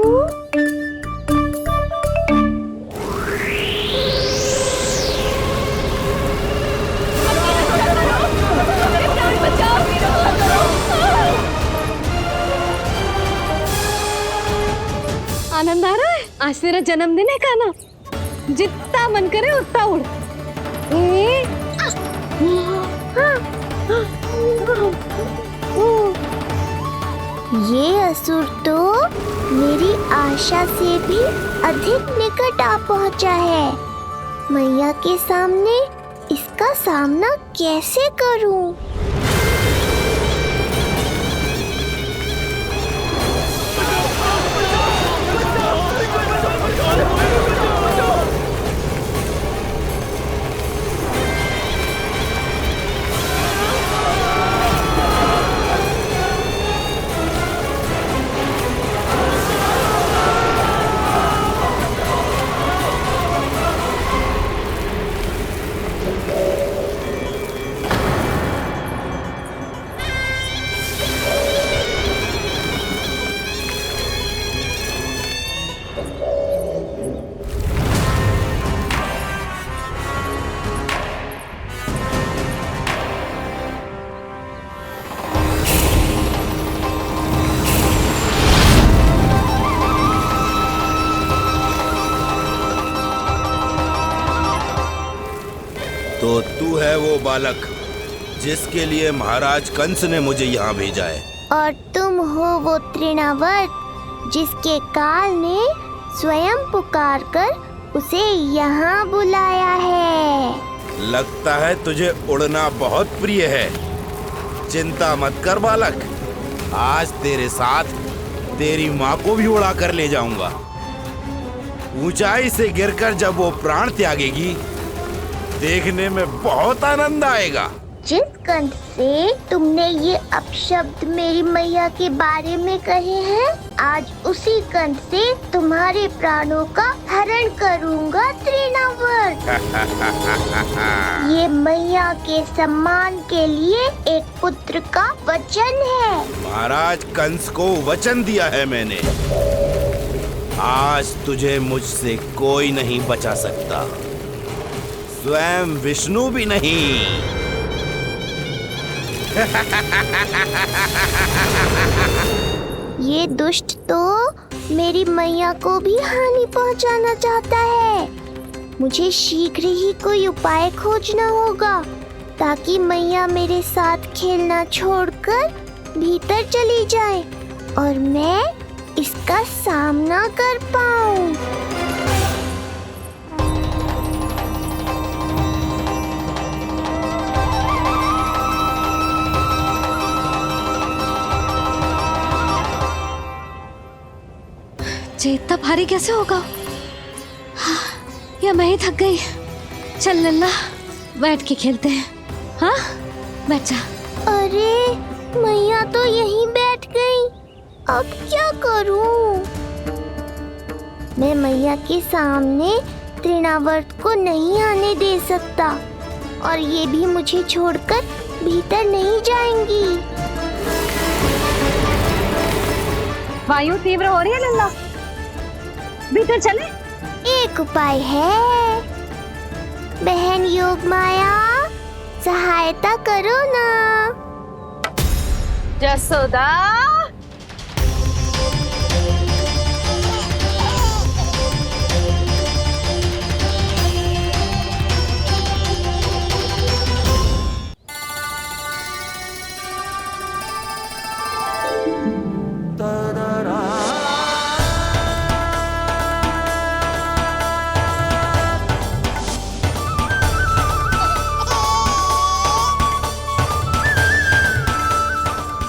Speaker 5: आनंद आ रहा है? आज तेरा जन्मदिन है कान्हा, जितना मन करे उतना उड़।
Speaker 6: ये असुर तो मेरी आशा से भी अधिक निकट आ पहुंचा है। मैया के सामने इसका सामना कैसे करूं?
Speaker 15: तो तू है वो बालक जिसके लिए महाराज कंस ने मुझे यहाँ भेजा है।
Speaker 6: और तुम हो वो तृणावर्त जिसके काल ने स्वयं पुकार कर उसे यहाँ बुलाया है।
Speaker 15: लगता है तुझे उड़ना बहुत प्रिय है। चिंता मत कर बालक, आज तेरे साथ तेरी माँ को भी उड़ा कर ले जाऊंगा। ऊंचाई से गिरकर जब वो प्राण त्यागेगी देखने में बहुत आनंद आएगा।
Speaker 6: जिस कंठ से तुमने ये अपशब्द मेरी मैया के बारे में कहे हैं, आज उसी कंठ से तुम्हारे प्राणों का हरण करूंगा तृणावर्त। ये मैया के सम्मान के लिए एक पुत्र का वचन है।
Speaker 15: महाराज कंस को वचन दिया है मैंने। आज तुझे मुझसे कोई नहीं बचा सकता, स्वयं विष्णु भी नहीं।
Speaker 6: ये दुष्ट तो मेरी मैया को भी हानि पहुंचाना चाहता है। मुझे शीघ्र ही कोई उपाय खोजना होगा ताकि मैया मेरे साथ खेलना छोड़कर भीतर चली जाए और मैं इसका सामना कर पाऊं।
Speaker 5: ये इतना भारी कैसे होगा? हाँ, या मैं ही थक गई। चल लल्ला, बैठ के खेलते हैं। हाँ, बैठ जा।
Speaker 6: अरे मैया तो यहीं बैठ गई, अब क्या करूं? मैं मैया के सामने तृणावर्त को नहीं आने दे सकता और ये भी मुझे छोड़कर भीतर नहीं जाएंगी।
Speaker 5: वायु तीव्र हो रही है लल्ला, भीतर चले।
Speaker 6: एक उपाय है, बहन योग माया, सहायता करो ना।
Speaker 10: जसोदा,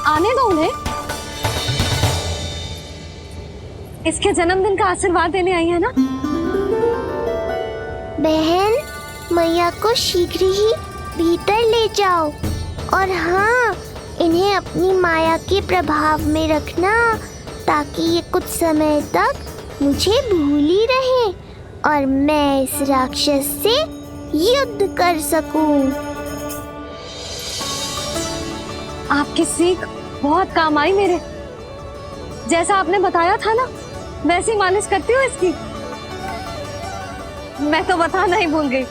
Speaker 5: आने दो उन्हें। इसके जन्मदिन का आशीर्वाद देने आई है ना।
Speaker 6: बहन, मैया को शीघ्र ही भीतर ले जाओ और हाँ, इन्हें अपनी माया के प्रभाव में रखना ताकि ये कुछ समय तक मुझे भूल ही रहे और मैं इस राक्षस से युद्ध कर सकूं।
Speaker 5: आपकी सीख बहुत काम आई मेरे। जैसा आपने बताया था ना, वैसी मालिश करती हूँ इसकी। मैं तो बताना ही भूल गई,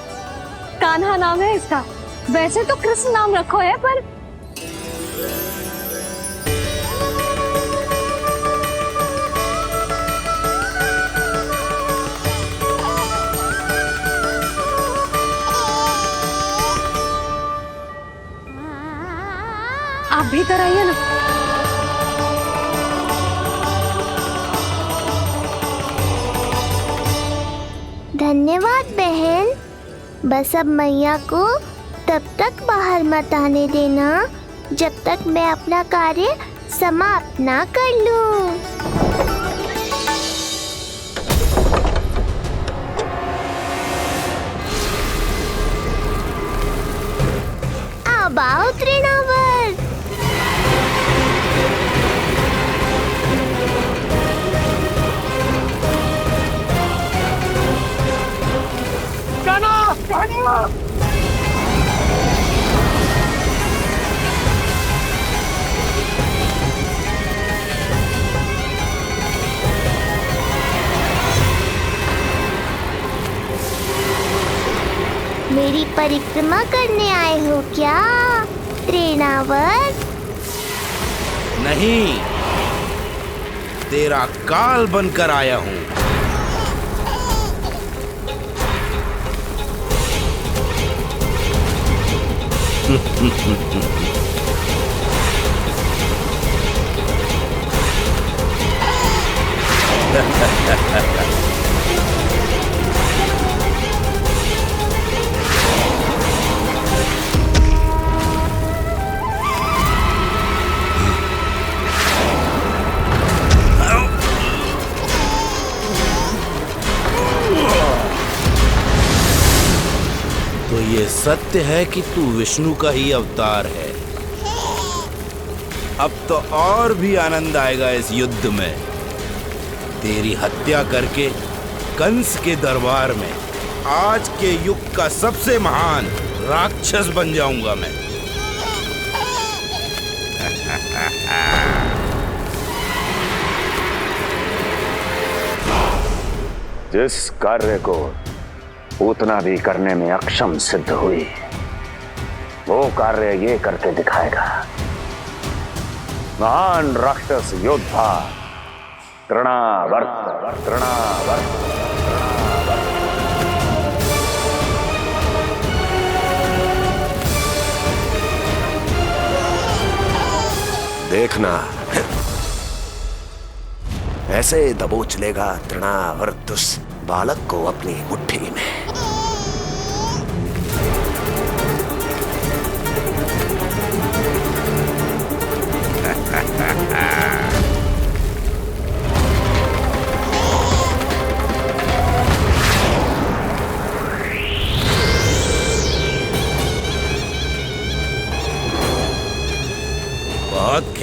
Speaker 5: कान्हा नाम है इसका। वैसे तो कृष्ण नाम रखो है, पर आप भीतर आइए ना।
Speaker 6: धन्यवाद बहन। बस अब मैया को तब तक बाहर मत आने देना जब तक मैं अपना कार्य समाप्त ना कर लूं। अब आओ तृणावर्त। मेरी परिक्रमा करने आए हो क्या तृणावर्त?
Speaker 15: नहीं, तेरा काल बनकर आया हूं। तो ये सत्य है कि तू विष्णु का ही अवतार है। अब तो और भी आनंद आएगा इस युद्ध में। तेरी हत्या करके कंस के दरबार में आज के युग का सबसे महान राक्षस बन जाऊंगा मैं।
Speaker 3: जिस कार्य को उतना भी करने में अक्षम सिद्ध हुई, वो कार्य ये करके दिखाएगा। महान राक्षस योद्धा तृणावर्त।
Speaker 1: देखना, ऐसे दबोच लेगा तृणावर्त उस बालक को अपनी मुट्ठी में।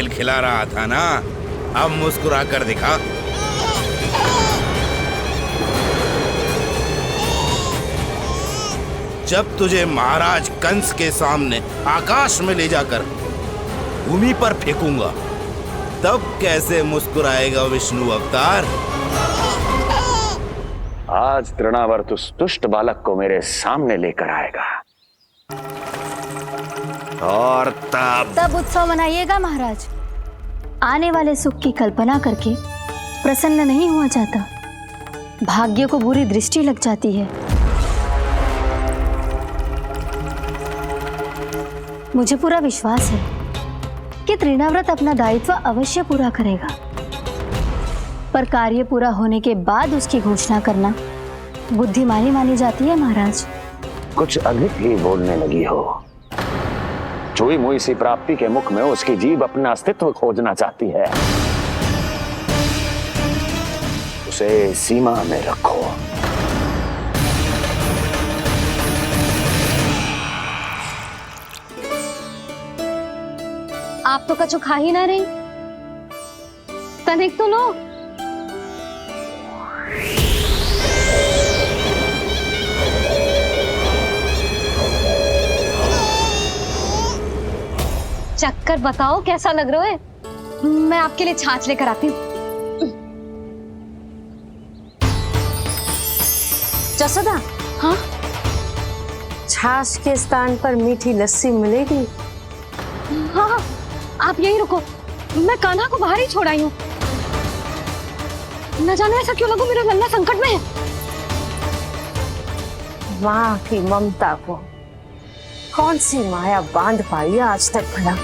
Speaker 15: खिला रहा था ना, अब मुस्कुरा कर दिखा। जब तुझे महाराज कंस के सामने आकाश में ले जाकर भूमि पर फेंकूंगा, तब कैसे मुस्कुराएगा विष्णु अवतार?
Speaker 3: आज तृणावर्त उस दुष्ट बालक को मेरे सामने लेकर आएगा और
Speaker 17: तब उत्सव मनाइएगा महाराज। आने वाले सुख की कल्पना करके प्रसन्न नहीं हुआ जाता, भाग्य को बुरी दृष्टि लग जाती है। मुझे पूरा विश्वास है कि तृणाव्रत अपना दायित्व अवश्य पूरा करेगा, पर कार्य पूरा होने के बाद उसकी घोषणा करना बुद्धिमानी मानी जाती है महाराज।
Speaker 3: कुछ अधिक ही बोलने लगी हो। चुई मुई सी प्राप्ति के मुख में उसकी जीभ अपना अस्तित्व खोजना चाहती है। उसे सीमा में रखो।
Speaker 17: आप तो कछु खा ही ना रही, तनिक तो लो। चक्कर बताओ कैसा लग रहा है? मैं आपके लिए छाछ लेकर आती हूँ।
Speaker 18: जसोदा,
Speaker 17: हाँ?
Speaker 18: छाछ के स्थान पर मीठी लस्सी मिलेगी।
Speaker 17: हाँ, आप यही रुको, मैं कान्हा को बाहर ही छोड़ आई हूँ। न जाने ऐसा क्यों लगो मेरा लल्ला संकट में है।
Speaker 18: माँ की ममता को कौन सी माया बांध पाई है आज तक भला?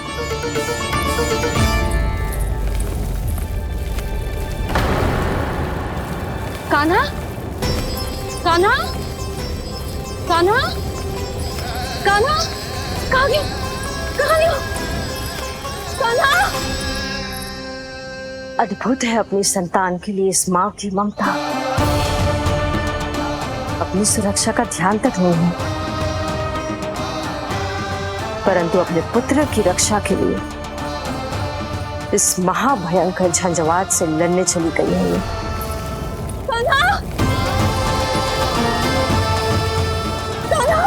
Speaker 17: कान्हा, कान्हा, कान्हा, कान्हा, कहाँ गया? कहाँ गया? कान्हा!
Speaker 18: अद्भुत है अपनी संतान के लिए इस माँ की ममता। अपनी सुरक्षा का ध्यान तक नहीं है, परंतु अपने पुत्र की रक्षा के लिए इस महाभयंकर झंझावात से लड़ने चली गई है ये।
Speaker 17: कान्हा! कान्हा!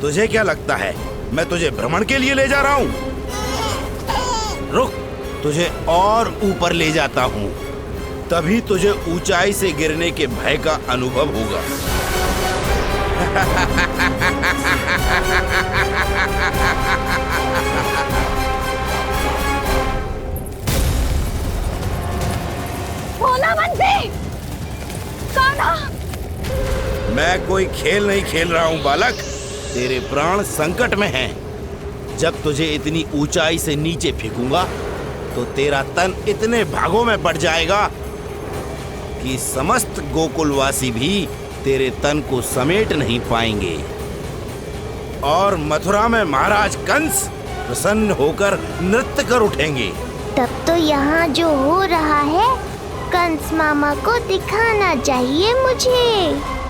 Speaker 15: तुझे क्या लगता है मैं तुझे भ्रमण के लिए ले जा रहा हूं? रुक, तुझे और ऊपर ले जाता हूं, तभी तुझे ऊंचाई से गिरने के भय का अनुभव होगा।
Speaker 17: भोला बंसी! कान्हा!
Speaker 15: मैं कोई खेल नहीं खेल रहा हूं बालक, तेरे प्राण संकट में हैं। जब तुझे इतनी ऊंचाई से नीचे फेंकूंगा तो तेरा तन इतने भागों में बढ़ जाएगा कि समस्त गोकुलवासी भी तेरे तन को समेट नहीं पाएंगे और मथुरा में महाराज कंस प्रसन्न होकर नृत्य कर उठेंगे।
Speaker 6: तब तो यहाँ जो हो रहा है कंस मामा को दिखाना चाहिए मुझे।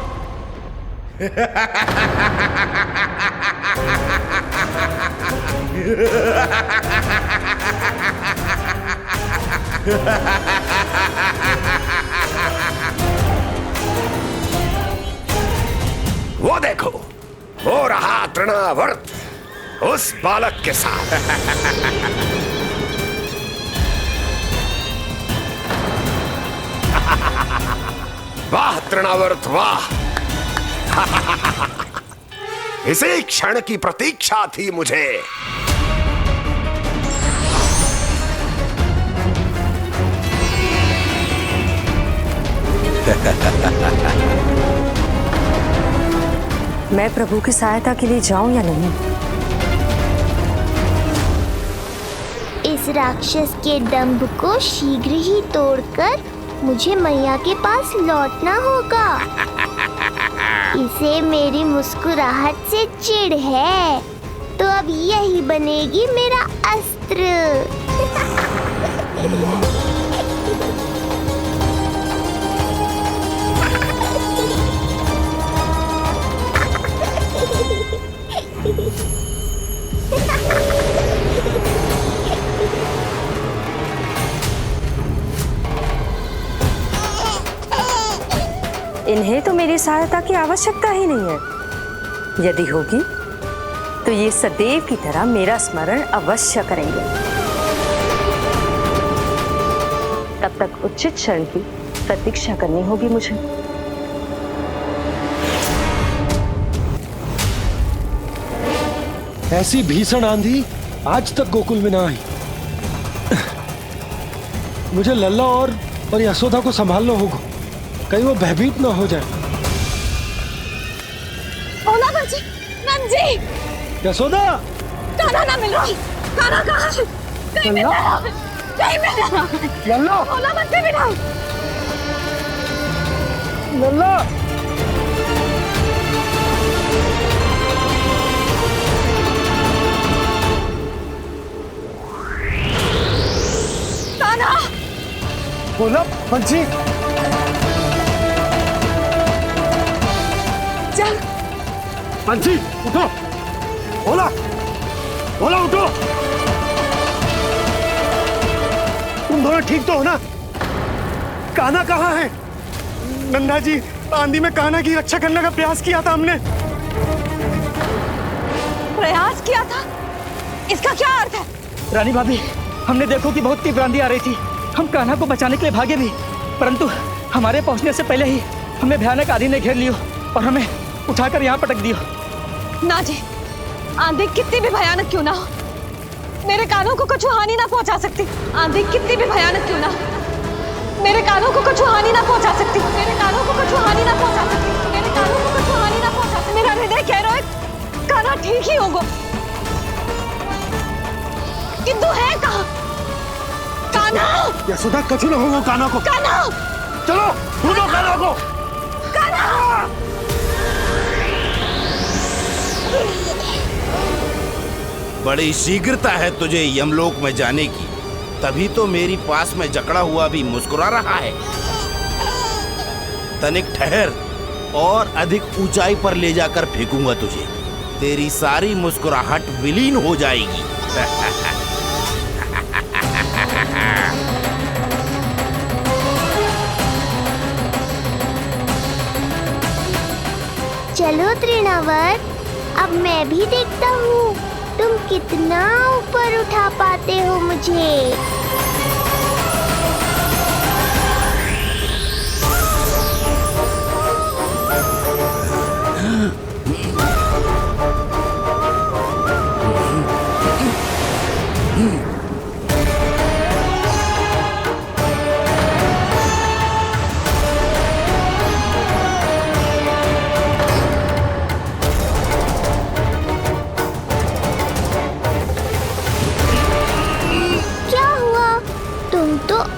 Speaker 1: वो देखो, हो रहा तृणावर्त उस बालक के साथ। वाह तृणावर्त वाह! इसी क्षण की प्रतीक्षा थी मुझे।
Speaker 18: मैं प्रभु की सहायता के लिए जाऊं या नहीं?
Speaker 6: इस राक्षस के दंभ को शीघ्र ही तोड़कर मुझे मैया के पास लौटना होगा। इसे मेरी मुस्कुराहट से चिढ़ है, तो अब यही बनेगी मेरा अस्त्र।
Speaker 18: इन्हें तो मेरी सहायता की आवश्यकता ही नहीं है। यदि होगी तो ये सदैव की तरह मेरा स्मरण अवश्य करेंगे। तब तक उचित क्षण की प्रतीक्षा करनी होगी मुझे।
Speaker 13: ऐसी भीषण आंधी आज तक गोकुल में ना आई। मुझे लल्ला और यशोदा को संभालना होगा, कहीं वो भयभीत ना हो जाए।
Speaker 8: ओला बंजी, नंजी।
Speaker 13: यशोदा,
Speaker 8: कान्हा ना मिल रहा। कान्हा कहाँ है? कहीं मिल रहा है? कहीं मिल रहा है?
Speaker 13: लल्ला,
Speaker 8: ओला बंजी मिला।
Speaker 13: लल्ला।
Speaker 8: कान्हा।
Speaker 13: बोला बंसी।
Speaker 8: चल।
Speaker 13: बंसी, उठो। बोला, बोला उठो। तुम दोनों ठीक तो हो ना? कान्हा कहाँ है? नंदा जी, आंधी में कान्हा की रक्षा करने का प्रयास किया था हमने।
Speaker 8: प्रयास किया था? इसका क्या अर्थ है?
Speaker 2: रानी भाभी, हमने देखो कि बहुत तीव्र आंधी आ रही थी। हम कान्हा को बचाने के लिए भागे भी, परंतु हमारे पहुंचने से पहले ही हमें भयानक आंधी ने घेर लियो और हमें उठाकर यहाँ पटक दियो।
Speaker 8: ना जी, आंधी कितनी भी भयानक क्यों ना हो, मेरे कानों को कुछ हानि ना पहुंचा सकती। आंधी कितनी भी भयानक क्यों ना हो, मेरे कानों को कुछ हानि ना पहुंचा सकती। मेरे कानों को कुछ हानि ना पहुंचा सकती। मेरे कानों को कुछ हानि ना पहुंचा सकती। मेरा हृदय कह रहा है कान्हा ठीक ही होगा, किंतु है कहाँ? कान्हा!
Speaker 13: यशोदा, कछु ना होगा कान्हा को।
Speaker 8: कान्हा!
Speaker 13: चलो, ढूंढो कान्हा को।
Speaker 8: कान्हा!
Speaker 15: बड़ी शीघ्रता है तुझे यमलोक में जाने की, तभी तो मेरी पास में जकड़ा हुआ भी मुस्कुरा रहा है। तनिक ठहर और अधिक ऊंचाई पर ले जाकर फेंकूंगा तुझे, तेरी सारी मुस्कुराहट विलीन हो जाएगी।
Speaker 6: चलो तृणावर्त, अब मैं भी देखता हूँ तुम कितना ऊपर उठा पाते हो मुझे।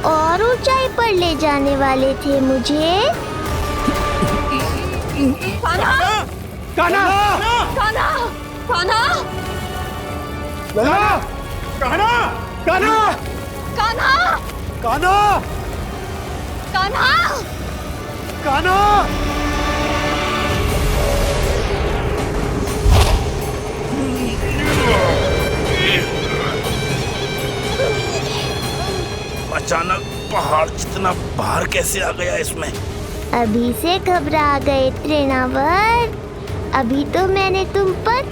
Speaker 6: और ऊंचाई पर ले जाने वाले थे मुझे।
Speaker 8: कान्हा!
Speaker 13: कान्हा!
Speaker 8: कान्हा! कान्हा!
Speaker 13: कान्हा! कान्हा! कान्हा!
Speaker 8: कान्हा!
Speaker 13: कान्हा!
Speaker 8: कान्हा!
Speaker 13: कान्हा!
Speaker 15: अचानक पहाड़ जितना भार कैसे आ गया इसमें?
Speaker 6: अभी से घबरा गए तृणावर्त, अभी तो मैंने तुम पर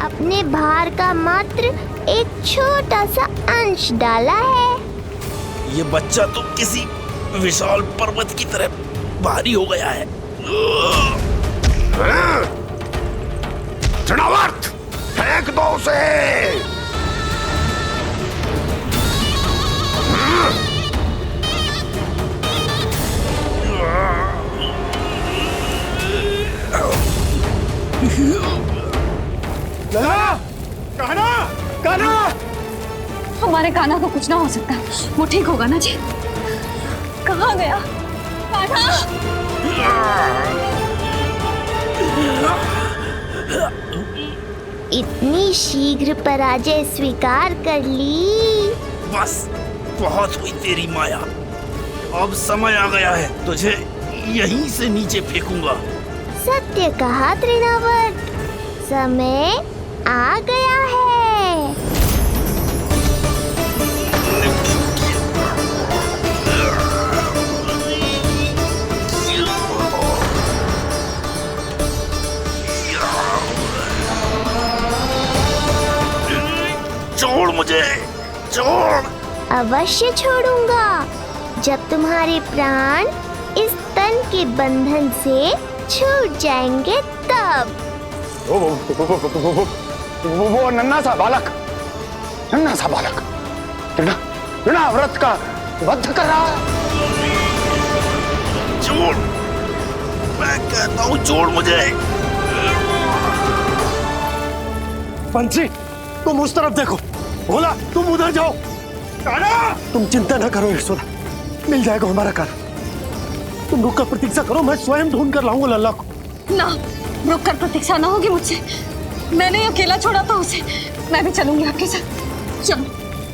Speaker 6: अपने भार का मात्र एक छोटा सा अंश डाला है।
Speaker 15: ये बच्चा तो किसी विशाल पर्वत की तरह भारी हो गया है।
Speaker 1: तृणावर्त, फेंक दो उसे।
Speaker 13: कान्हा! कान्हा!
Speaker 8: हमारे कान्हा को कुछ ना हो सकता, वो ठीक होगा ना जी? कहाँ गया कान्हा?
Speaker 6: इतनी शीघ्र पराजय स्वीकार कर ली।
Speaker 15: बस बहुत हुई तेरी माया, अब समय आ गया है, तुझे यहीं से नीचे फेंकूंगा।
Speaker 6: सत्य कहा तृणावर्त, समय आ गया है।
Speaker 15: मुझे, छोड़।
Speaker 6: अवश्य छोड़ूंगा जब तुम्हारे प्राण इस तन के बंधन से छूट जाएंगे तब।
Speaker 3: वो नन्हा सा बालक व्रत का वध कर रहा है।
Speaker 15: छोड़, मैं कहता हूँ छोड़ मुझे।
Speaker 13: पंछी, तुम उस तरफ देखो। भोला, तुम उधर जाओ। तुम चिंता न करो यशोदा, मिल जाएगा हमारा कार। तुम रुक कर प्रतीक्षा करो, मैं स्वयं ढूंढ कर लाऊंगा लल्ला को।
Speaker 8: ना, रुक कर प्रतीक्षा ना होगी मुझसे। मैंने अकेला छोड़ा था उसे, मैं भी चलूंगी आपके साथ। चलो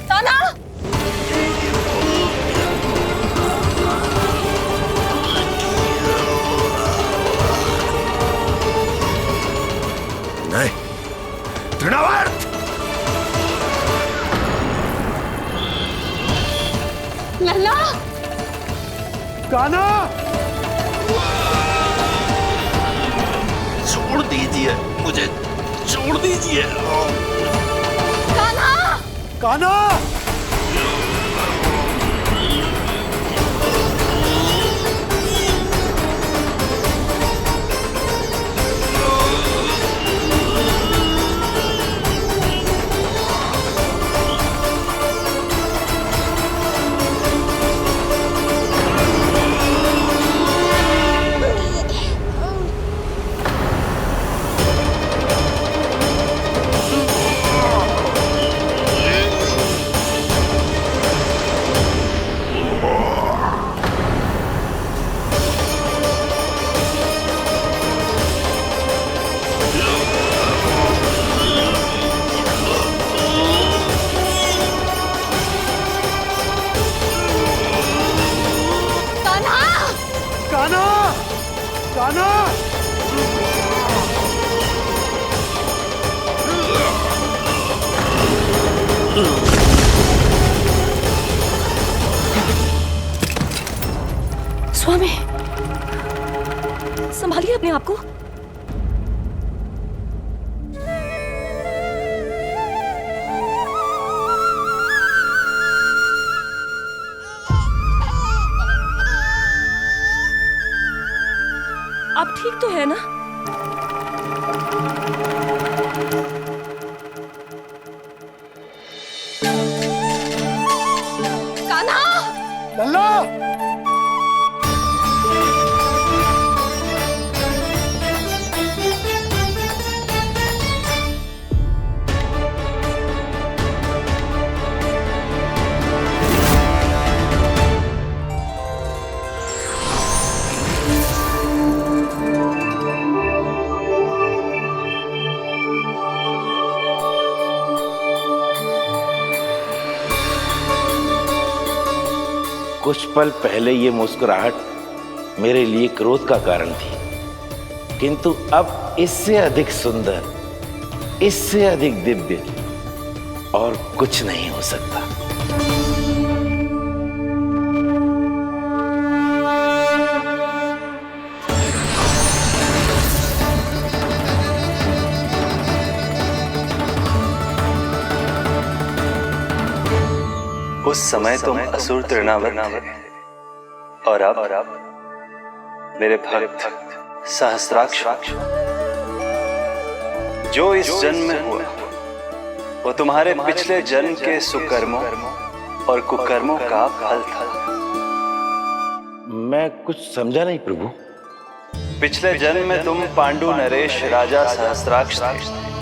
Speaker 8: ताना।
Speaker 15: नहीं, तृणावर्त।
Speaker 8: लल्ला,
Speaker 13: कान्हा,
Speaker 15: छोड़ दीजिए मुझे, छोड़ दीजिए।
Speaker 8: कान्हा,
Speaker 13: कान्हा।
Speaker 8: स्वामी, संभालिए अपने आप को। आप ठीक तो है ना? कान्हा!
Speaker 13: लल्ला!
Speaker 15: कुछ पल पहले ये मुस्कुराहट मेरे लिए क्रोध का कारण थी, किंतु अब इससे अधिक सुंदर, इससे अधिक दिव्य और कुछ नहीं हो सकता।
Speaker 19: उस समय तुम असुर तृणावर्त थे और अब मेरे भक्त सहस्राक्ष। जो इस जन्म में हुआ वो तुम्हारे पिछले जन्म के सुकर्मों और कुकर्मों का फल था।
Speaker 15: मैं कुछ समझा नहीं प्रभु।
Speaker 19: पिछले जन्म में तुम पांडु नरेश राजा सहस्राक्ष थे